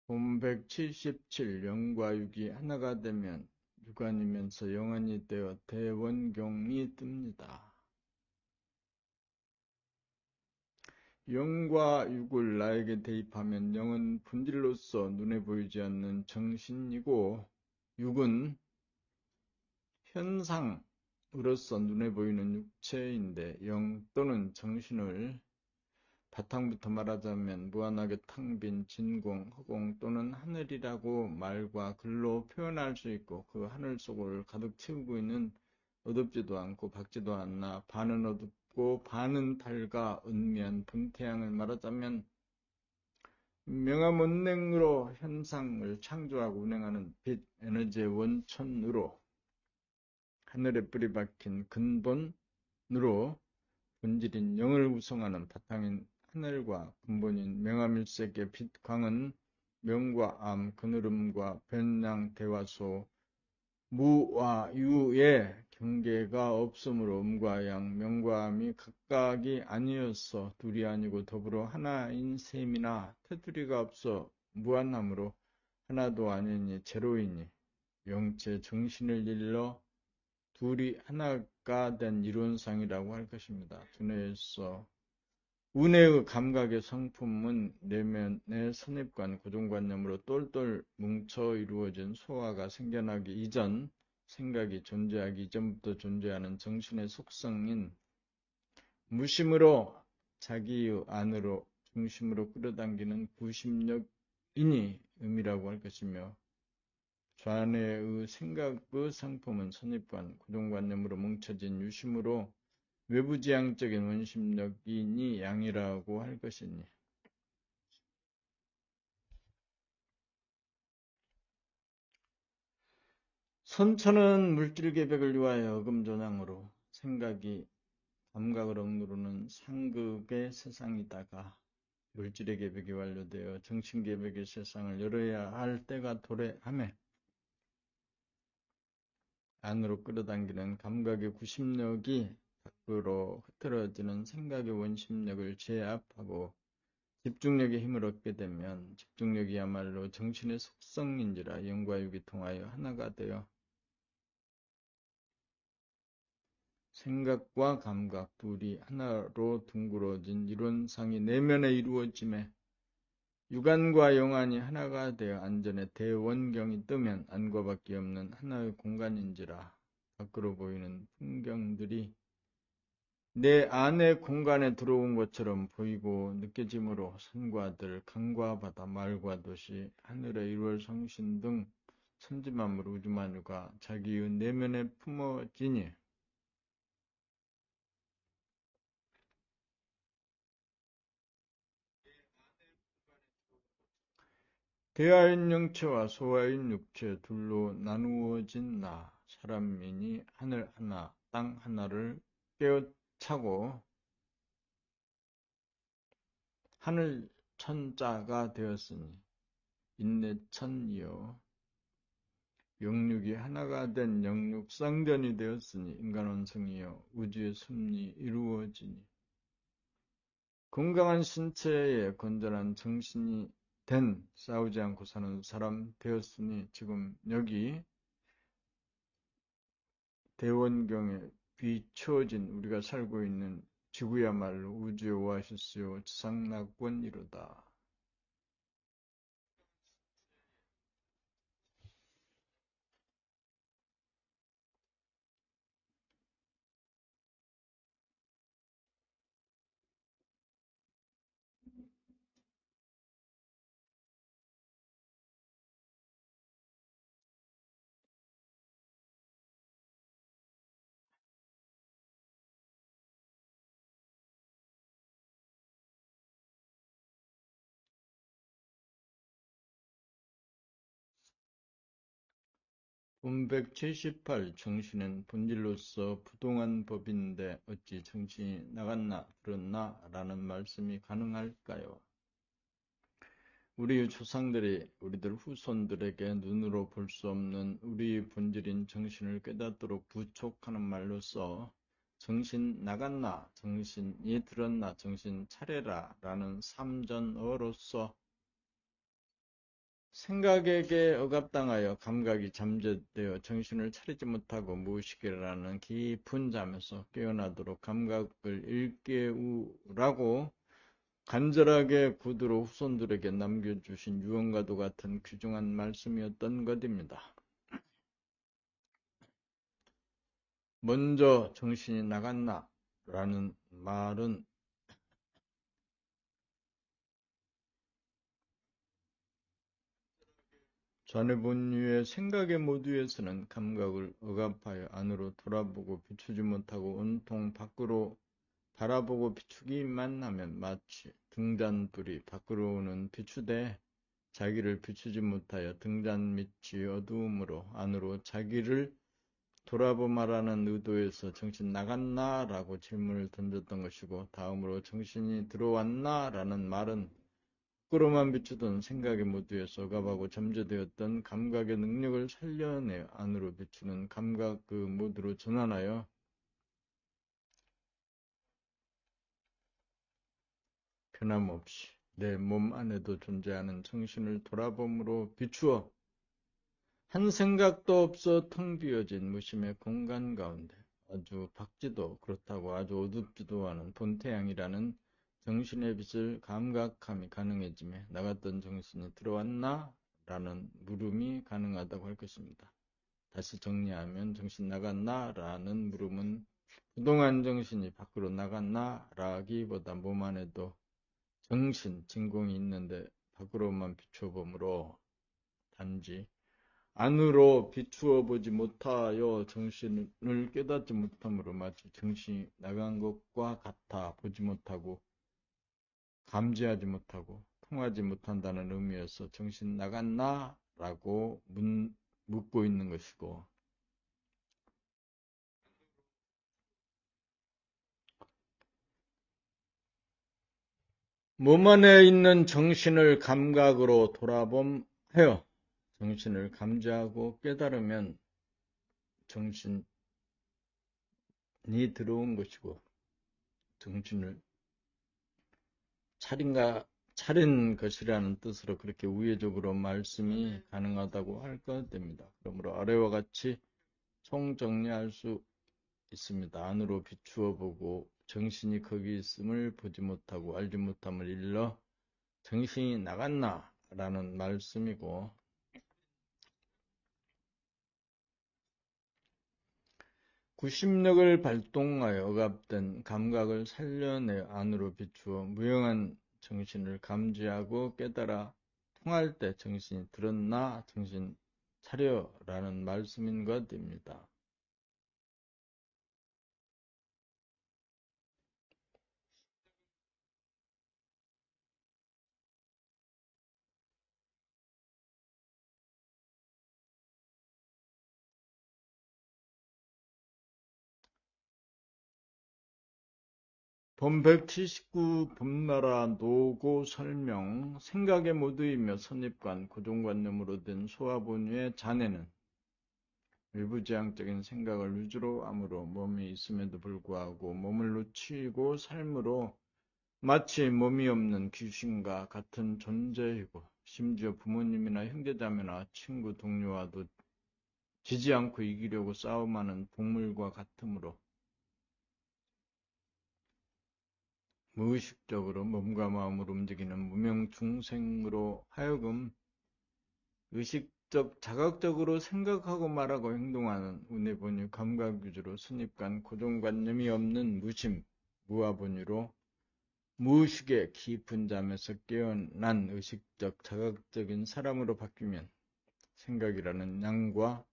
본 177, 영과 육이 하나가 되면 육안이면서 영안이 되어 대원경이 뜹니다. 영과 육을 나에게 대입하면 영은 본질로서 눈에 보이지 않는 정신이고 육은 현상으로서 눈에 보이는 육체인데 영 또는 정신을 바탕부터 말하자면 무한하게 텅 빈 진공, 허공 또는 하늘이라고 말과 글로 표현할 수 있고 그 하늘 속을 가득 채우고 있는 어둡지도 않고 밝지도 않나 반은 어둡고 반은 밝아 은미한 분태양을 말하자면 명암원냉으로 현상을 창조하고 운행하는 빛, 에너지의 원천으로 하늘에 뿌리 박힌 근본으로 본질인 영을 구성하는 바탕인 하늘과 근본인 명암일색의 빛광은 명과 암, 그늘음과 변량, 대화소, 무와 유의 경계가 없으므로 음과 양, 명과 암이 각각이 아니어서 둘이 아니고 더불어 하나인 셈이나 테두리가 없어 무한함으로 하나도 아니니 제로이니 영체 정신을 일러 둘이 하나가 된 이론상이라고 할 것입니다. 두뇌에서 운해의 감각의 성품은 내면의 선입관, 고정관념으로 똘똘 뭉쳐 이루어진 소화가 생겨나기 이전, 생각이 존재하기 이전부터 존재하는 정신의 속성인 무심으로 자기의 안으로 중심으로 끌어당기는 구심력이니 의미라고 할 것이며 좌뇌의 생각의 상품은 선입관, 고정관념으로 뭉쳐진 유심으로 외부지향적인 원심력이니 양이라고 할 것이니 선천은 물질 계백을 위하여 어금조장으로 생각이 감각을 억누르는 상극의 세상이다가 물질의 계백이 완료되어 정신 계백의 세상을 열어야 할 때가 도래하며 안으로 끌어당기는 감각의 구심력이 밖으로 흐트러지는 생각의 원심력을 제압하고 집중력의 힘을 얻게 되면 집중력이야말로 정신의 속성인지라 영과 육이 통하여 하나가 되어 생각과 감각 둘이 하나로 둥그러진 이론상이 내면에 이루어짐에 육안과 영안이 하나가 되어 안전의 대원경이 뜨면 안과 밖에 없는 하나의 공간인지라 밖으로 보이는 풍경들이 내 안의 공간에 들어온 것처럼 보이고 느껴지므로 산과 들, 강과 바다, 말과 도시, 하늘의 일월 성신 등 천지만물 우주만유가 자기의 내면에 품어지니 대하인 영체와 소하인 육체 둘로 나누어진 나 사람이니 하늘 하나, 땅 하나를 깨어차고 하늘 천자가 되었으니 인내천이요 영육이 하나가 된 영육상전이 되었으니 인간원성이요 우주의 섭리 이루어지니 건강한 신체에 건전한 정신이 된 싸우지 않고 사는 사람 되었으니 지금 여기 대원경에 비추어진 우리가 살고 있는 지구야말로 우주의 오아시스요 지상낙원이로다. 본 178 정신은 본질로서 부동한 법인데 어찌 정신이 나갔나 들었나 라는 말씀이 가능할까요? 우리 조상들이 우리들 후손들에게 눈으로 볼 수 없는 우리 본질인 정신을 깨닫도록 부촉하는 말로써 정신 나갔나, 정신이 들었나, 정신 차려라 라는 삼전어로서 생각에게 억압당하여 감각이 잠재되어 정신을 차리지 못하고 무의식이라는 깊은 잠에서 깨어나도록 감각을 일깨우라고 간절하게 구두로 후손들에게 남겨주신 유언과도 같은 귀중한 말씀이었던 것입니다. 먼저 정신이 나갔나 라는 말은 전해본 생각의 모두에서는 감각을 억압하여 안으로 돌아보고 비추지 못하고 온통 밖으로 바라보고 비추기만 하면 마치 등잔불이 밖으로 오는 비추되 자기를 비추지 못하여 등잔 밑이 어두움으로 안으로 자기를 돌아보마라는 의도에서 정신 나갔나? 라고 질문을 던졌던 것이고 다음으로 정신이 들어왔나? 라는 말은 밖으로만 비추던 생각의 모두에서 억압하고 잠재되었던 감각의 능력을 살려내 안으로 비추는 감각 그 모두로 전환하여 변함없이 내 몸 안에도 존재하는 정신을 돌아봄으로 비추어 한 생각도 없어 텅 비어진 무심의 공간 가운데 아주 밝지도 그렇다고 아주 어둡지도 않은 본태양이라는 정신의 빛을 감각함이 가능해지며 나갔던 정신이 들어왔나? 라는 물음이 가능하다고 할 것입니다. 다시 정리하면 정신 나갔나? 라는 물음은 그동안 정신이 밖으로 나갔나? 라기보다 몸 안에도 정신, 진공이 있는데 밖으로만 비춰보므로 단지 안으로 비추어 보지 못하여 정신을 깨닫지 못함으로 마치 정신이 나간 것과 같아 보지 못하고 감지하지 못하고 통하지 못한다는 의미에서 정신 나갔나? 라고 묻고 있는 것이고 몸 안에 있는 정신을 감각으로 돌아봄하여 정신을 감지하고 깨달으면 정신이 들어온 것이고 정신을 차린 것이라는 뜻으로 그렇게 우회적으로 말씀이 가능하다고 할 것입니다. 그러므로 아래와 같이 총정리할 수 있습니다. 안으로 비추어 보고 정신이 거기 있음을 보지 못하고 알지 못함을 일러 정신이 나갔나? 라는 말씀이고 구심력을 발동하여 억압된 감각을 살려내 안으로 비추어 무용한 정신을 감지하고 깨달아 통할 때 정신이 들었나 정신 차려라는 말씀인 것입니다. 본 179 봄나라 노고 설명 생각의 모두이며 선입관 고정관념으로 된 소화본유의 자네는 일부지향적인 생각을 위주로 함으로 몸이 있음에도 불구하고 몸을 놓치고 삶으로 마치 몸이 없는 귀신과 같은 존재이고 심지어 부모님이나 형제자매나 친구 동료와도 지지 않고 이기려고 싸움하는 동물과 같으므로 무의식적으로 몸과 마음을 움직이는 무명중생으로 하여금 의식적, 자각적으로 생각하고 말하고 행동하는 운해본유 감각 위주로 선입관, 고정관념이 없는 무심, 무아본유로 무의식의 깊은 잠에서 깨어난 의식적, 자각적인 사람으로 바뀌면 생각이라는 양과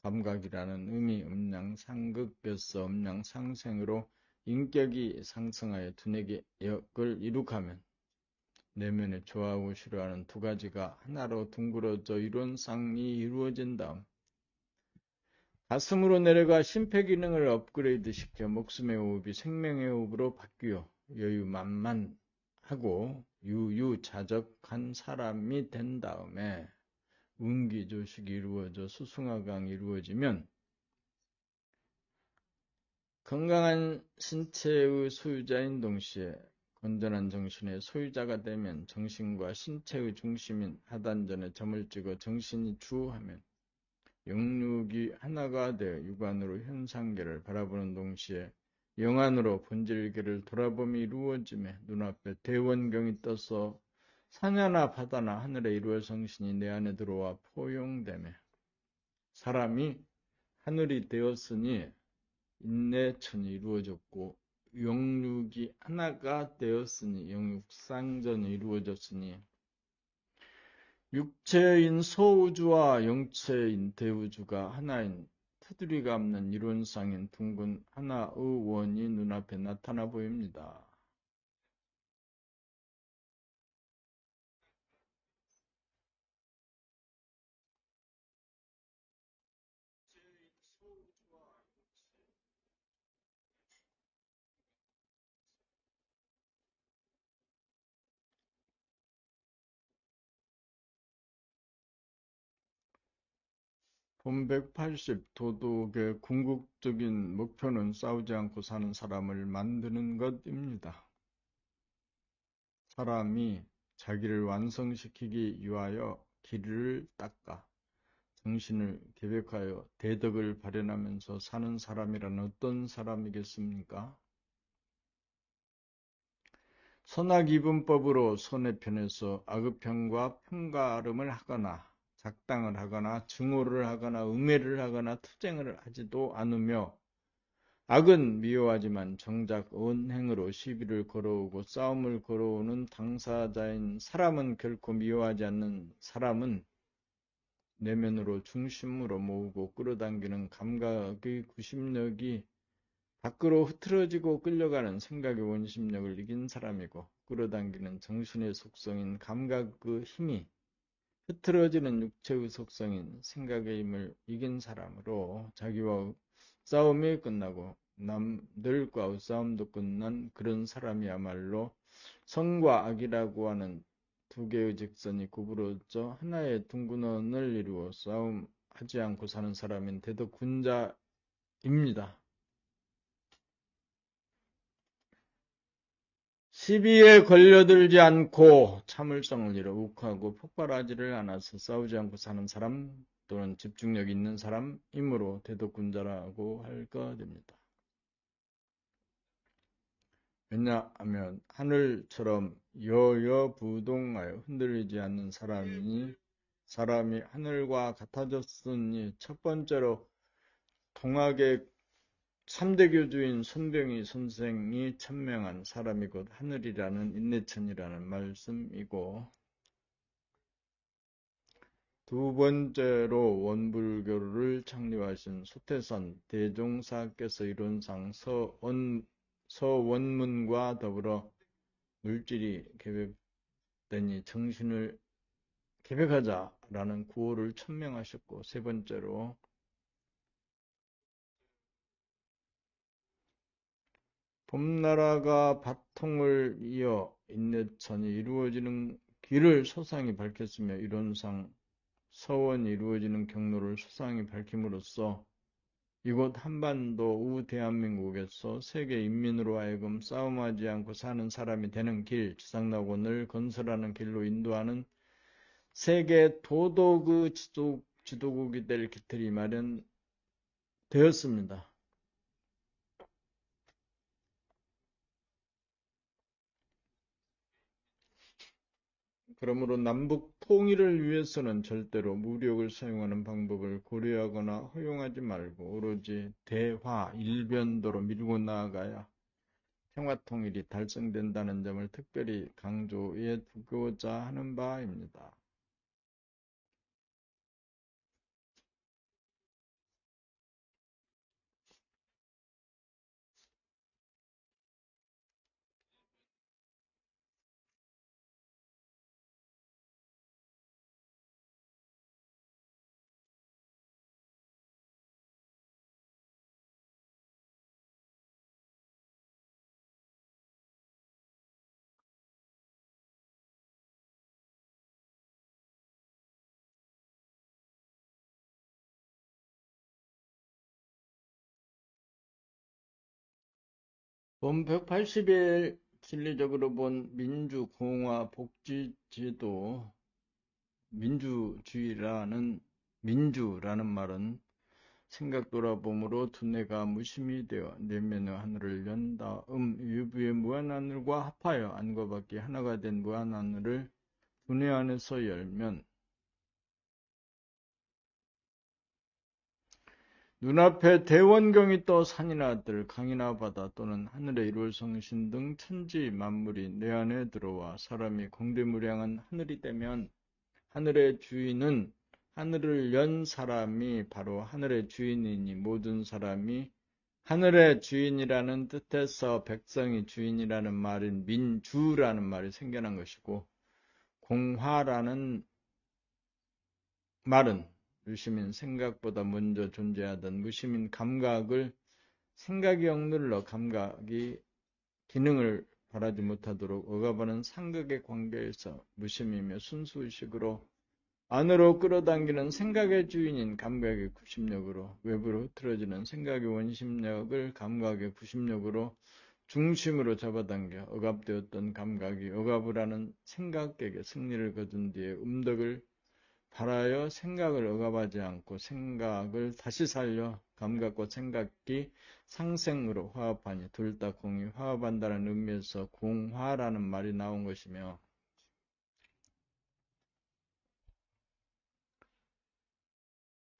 감각이라는 음이 음양상극에서 음양상생으로 인격이 상승하여 두뇌의 역을 이룩하면 내면에 좋아하고 싫어하는 두 가지가 하나로 둥그러져 이론상이 이루어진 다음 가슴으로 내려가 심폐기능을 업그레이드 시켜 목숨의 호흡이 생명의 호흡으로 바뀌어 여유만만하고 유유자적한 사람이 된 다음에 운기조식이 이루어져 수승화강이 이루어지면 건강한 신체의 소유자인 동시에 건전한 정신의 소유자가 되면 정신과 신체의 중심인 하단전에 점을 찍어 정신이 주하면 영육이 하나가 되어 육안으로 현상계를 바라보는 동시에 영안으로 본질계를 돌아봄이 이루어지며 눈앞에 대원경이 떠서 산야나 바다나 하늘에 이루어 성신이 내 안에 들어와 포용되며 사람이 하늘이 되었으니 인내천이 이루어졌고 영육이 하나가 되었으니 영육상전이 이루어졌으니 육체인 소우주와 영체인 대우주가 하나인 테두리가 없는 이론상인 둥근 하나의 원이 눈앞에 나타나 보입니다. 본 180 도덕의 궁극적인 목표는 싸우지 않고 사는 사람을 만드는 것입니다. 사람이 자기를 완성시키기 위하여 길을 닦아 정신을 계획하여 대덕을 발현하면서 사는 사람이란 어떤 사람이겠습니까? 선악이분법으로 선의 편에서 악의 편과 편가름을 하거나 작당을 하거나 증오를 하거나 음해를 하거나 투쟁을 하지도 않으며 악은 미워하지만 정작 언행으로 시비를 걸어오고 싸움을 걸어오는 당사자인 사람은 결코 미워하지 않는 사람은 내면으로 중심으로 모으고 끌어당기는 감각의 구심력이 밖으로 흐트러지고 끌려가는 생각의 원심력을 이긴 사람이고 끌어당기는 정신의 속성인 감각의 힘이 흐트러지는 육체의 속성인 생각의 힘을 이긴 사람으로 자기와 싸움이 끝나고 남들과의 싸움도 끝난 그런 사람이야말로 선과 악이라고 하는 두 개의 직선이 구부러져 하나의 둥근 원을 이루어 싸움하지 않고 사는 사람인 대덕군자입니다. 시비에 걸려들지 않고 참을성을 잃어 욱하고 폭발하지를 않아서 싸우지 않고 사는 사람 또는 집중력 있는 사람이므로 대덕군자라고 할 것입니다. 왜냐하면 하늘처럼 여여부동하여 흔들리지 않는 사람이 하늘과 같아졌으니 첫 번째로 동학의 3대 교주인 손병희 선생이 천명한 사람이 곧 하늘이라는 인내천이라는 말씀이고 두 번째로 원불교를 창립하신 소태선 대종사께서 이론상 서원문과 더불어 물질이 계획되니 정신을 계획하자라는 구호를 천명하셨고 세 번째로 봄나라가 바통을 이어 인내천이 이루어지는 길을 소상히 밝혔으며 이론상 서원이 이루어지는 경로를 소상히 밝힘으로써 이곳 한반도 우 대한민국에서 세계 인민으로 하여금 싸움하지 않고 사는 사람이 되는 길, 지상낙원을 건설하는 길로 인도하는 세계 도덕의 지도국이 될 기틀이 마련되었습니다. 그러므로 남북 통일을 위해서는 절대로 무력을 사용하는 방법을 고려하거나 허용하지 말고 오로지 대화, 일변도로 밀고 나아가야 평화통일이 달성된다는 점을 특별히 강조해 두고자 하는 바입니다. 본 180일 진리적으로 본 민주, 공화, 복지제도, 민주라는 말은 생각 돌아봄으로 두뇌가 무심히 되어 내면의 하늘을 연 다음 유부의 무한하늘과 합하여 안과 밖이 하나가 된 무한하늘을 두뇌 안에서 열면 눈앞에 대원경이 떠 산이나 들, 강이나 바다 또는 하늘의 일월 성신 등 천지 만물이 내 안에 들어와 사람이 공대무량한 하늘이 되면 하늘의 주인은 하늘을 연 사람이 바로 하늘의 주인이니 모든 사람이 하늘의 주인이라는 뜻에서 백성이 주인이라는 말인 민주라는 말이 생겨난 것이고 공화라는 말은 유시민 생각보다 먼저 존재하던 무시민 감각을 생각이 억눌러 감각이 기능을 발하지 못하도록 억압하는 상극의 관계에서 무심이며 순수의식으로 안으로 끌어당기는 생각의 주인인 감각의 구심력으로 외부로 흐트러지는 생각의 원심력을 감각의 구심력으로 중심으로 잡아당겨 억압되었던 감각이 억압을 하는 생각에게 승리를 거둔 뒤에 음덕을 발하여 생각을 억압하지 않고 생각을 다시 살려 감각과 생각이 상생으로 화합하니 둘 다 공이 화합한다는 의미에서 공화라는 말이 나온 것이며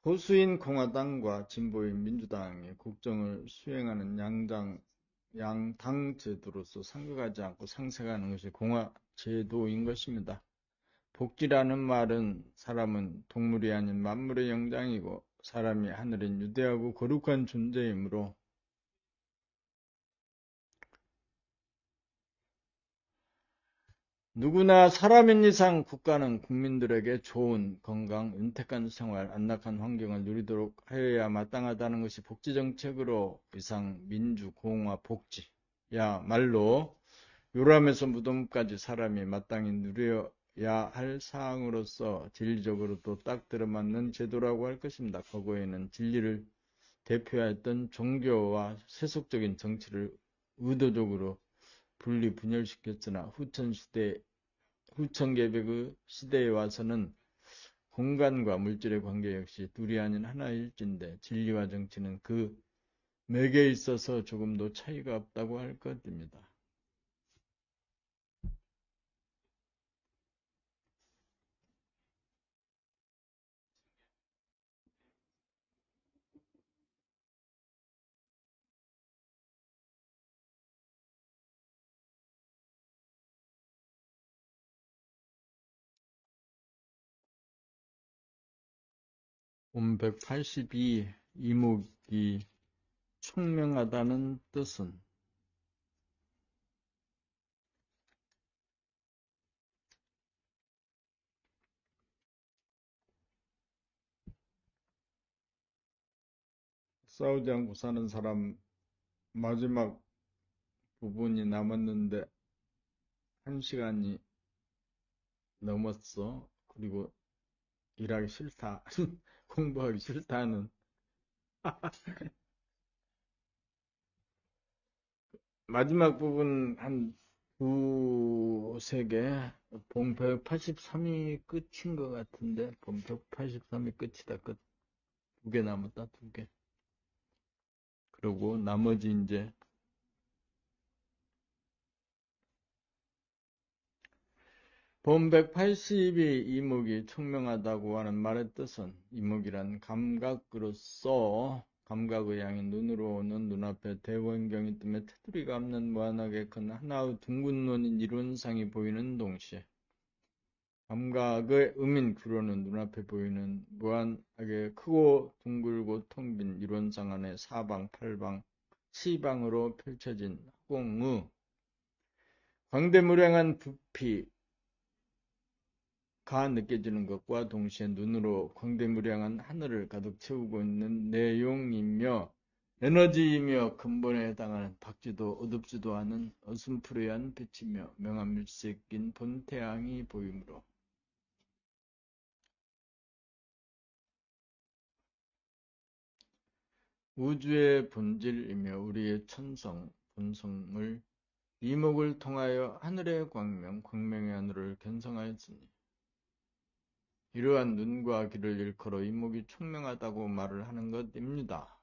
보수인 공화당과 진보인 민주당이 국정을 수행하는 양당 제도로서 상극하지 않고 상생하는 것이 공화 제도인 것입니다. 복지라는 말은 사람은 동물이 아닌 만물의 영장이고 사람이 하늘인 유대하고 거룩한 존재이므로 누구나 사람인 이상 국가는 국민들에게 좋은 건강, 윤택한 생활, 안락한 환경을 누리도록 하여야 마땅하다는 것이 복지정책으로 이상 민주, 공화, 복지야말로 요람에서 무덤까지 사람이 마땅히 누려야 할 사항으로서 진리적으로도 딱 들어맞는 제도라고 할 것입니다. 과거에는 진리를 대표했던 종교와 세속적인 정치를 의도적으로 분열시켰으나 후천개벽의 시대에 와서는 공간과 물질의 관계 역시 둘이 아닌 하나일진데 진리와 정치는 그 맥에 있어서 조금도 차이가 없다고 할 것입니다. 온 182 이목이 총명하다는 뜻은 싸우지 않고 사는 사람 마지막 부분이 남았는데 1시간이 넘었어. 그리고 일하기 싫다. 공부하기 싫다는 마지막 부분 한 두세 개, 본 183이 끝인 것 같은데, 본 183이 끝이다, 끝. 두 개 남았다, 두 개. 그리고 나머지 이제, 본 182 이목이 총명하다고 하는 말의 뜻은, 이목이란 감각으로서, 감각의 양이 눈으로 오는 눈앞에 대원경이 뜨며 테두리가 없는 무한하게 큰 하나의 둥근 논인 이론상이 보이는 동시에, 감각의 음인 규로는 눈앞에 보이는 무한하게 크고 둥글고 텅 빈 이론상 안에 사방, 팔방, 시방으로 펼쳐진 허공의 광대무량한 부피가 느껴지는 것과 동시에 눈으로 광대무량한 하늘을 가득 채우고 있는 내용이며 에너지이며 근본에 해당하는 밝지도 어둡지도 않은 어슴푸레한 빛이며 명암 밀색인 본태양이 보이므로 우주의 본질이며 우리의 천성, 본성을 이목을 통하여 하늘의 광명, 광명의 하늘을 견성하였으니 이러한 눈과 귀를 일컬어 이목이 총명하다고 말을 하는 것입니다.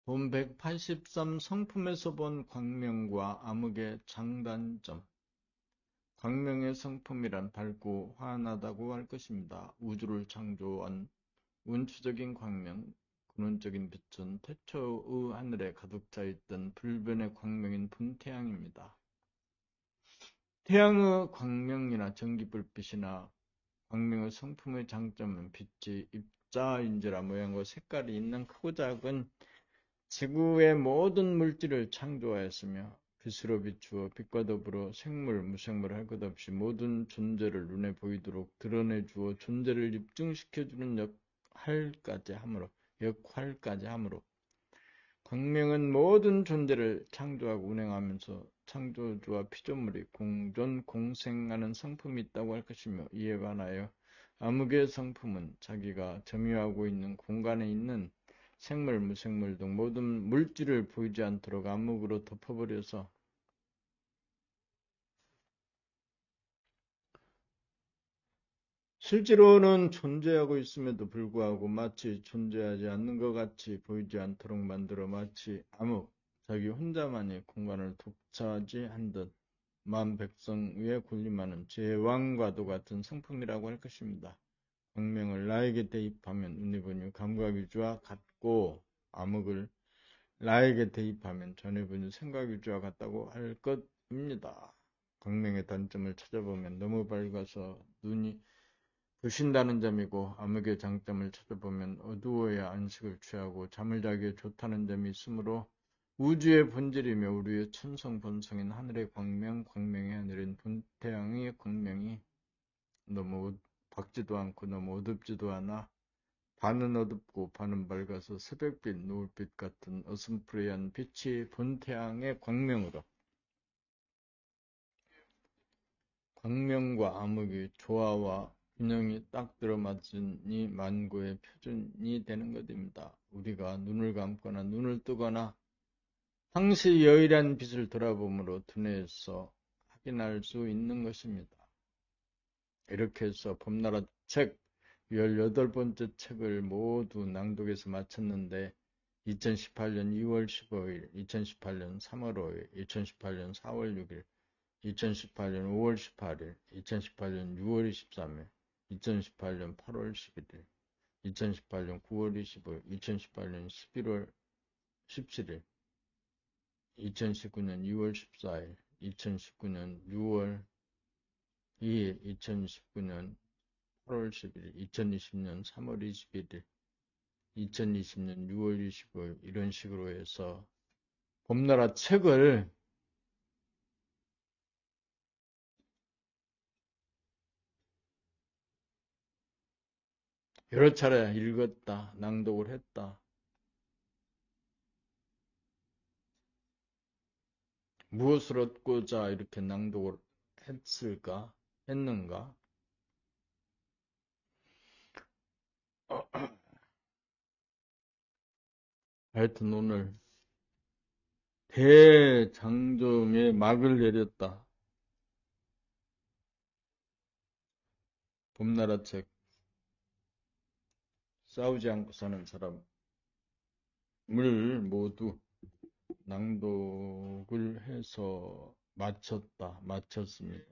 본 183 성품에서 본 광명과 암흑의 장단점. 광명의 성품이란 밝고 환하다고 할 것입니다. 우주를 창조한 운추적인 광명, 근원적인 빛은 태초의 하늘에 가득 차 있던 불변의 광명인 분태양입니다. 태양의 광명이나 전기불빛이나 광명의 성품의 장점은 빛이 입자인지라 모양과 색깔이 있는 크고 작은 지구의 모든 물질을 창조하였으며 빛으로 비추어 빛과 더불어 생물, 무생물 할 것 없이 모든 존재를 눈에 보이도록 드러내 주어 존재를 입증시켜주는 역할까지 하므로 광명은 모든 존재를 창조하고 운행하면서 창조주와 피조물이 공존, 공생하는 성품이 있다고 할 것이며 이에 관하여 암흑의 성품은 자기가 점유하고 있는 공간에 있는 생물, 무생물 등 모든 물질을 보이지 않도록 암흑으로 덮어버려서 실제로는 존재하고 있음에도 불구하고 마치 존재하지 않는 것 같이 보이지 않도록 만들어 마치 암흑, 자기 혼자만이 공간을 독차지한 듯 만 백성 위에 군림하는 제왕과도 같은 성품이라고 할 것입니다. 광명을 나에게 대입하면 은혜분유 감각위주와 같고 암흑을 나에게 대입하면 전해분유 생각위주와 같다고 할 것입니다. 광명의 단점을 찾아보면 너무 밝아서 눈이 부신다는 점이고 암흑의 장점을 찾아보면 어두워야 안식을 취하고 잠을 자기에 좋다는 점이 있으므로 우주의 본질이며 우리의 천성 본성인 하늘의 광명, 광명의 하늘인 분태양의 광명이 너무 밝지도 않고 너무 어둡지도 않아 반은 어둡고 반은 밝아서 새벽빛, 노을빛 같은 어슴푸레한 빛이 본태양의 광명으로 광명과 암흑의 조화와 균형이 딱 들어맞으니 만고의 표준이 되는 것입니다. 우리가 눈을 감거나 눈을 뜨거나 항시 여일한 빛을 돌아보므로 두뇌에서 확인할 수 있는 것입니다. 이렇게 해서 봄나라 책 18번째 책을 모두 낭독해서 마쳤는데 2018년 2월 15일, 2018년 3월 5일, 2018년 4월 6일, 2018년 5월 18일, 2018년 6월 23일, 2018년 8월 11일, 2018년 9월 25일, 2018년 11월 17일, 2019년 2월 14일, 2019년 6월 2일, 2019년 8월 11일, 2020년 3월 21일, 2020년 6월 25일 이런 식으로 해서 봄나라 책을 여러 차례 읽었다, 낭독을 했다. 무엇을 얻고자 이렇게 낭독을 했는가? 하여튼 오늘 대장정에 막을 내렸다. 봄나라 책 싸우지 않고 사는 사람을 모두 낭독을 해서 마쳤습니다.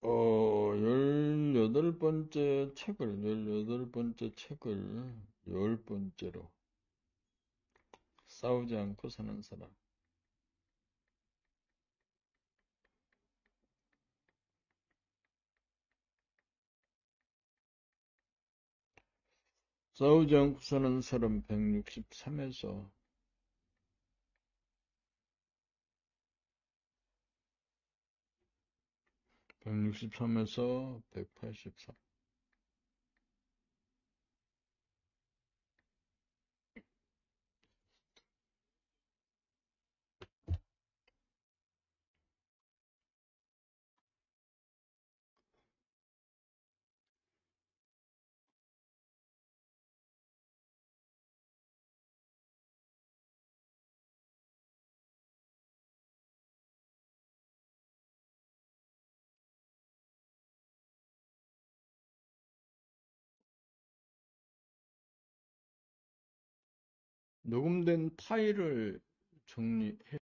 어, 18번째 책을 10번째로 싸우지 않고 사는 사람. 싸우지 않고 사는 사람 163에서 163에서 184. 녹음된 파일을 정리해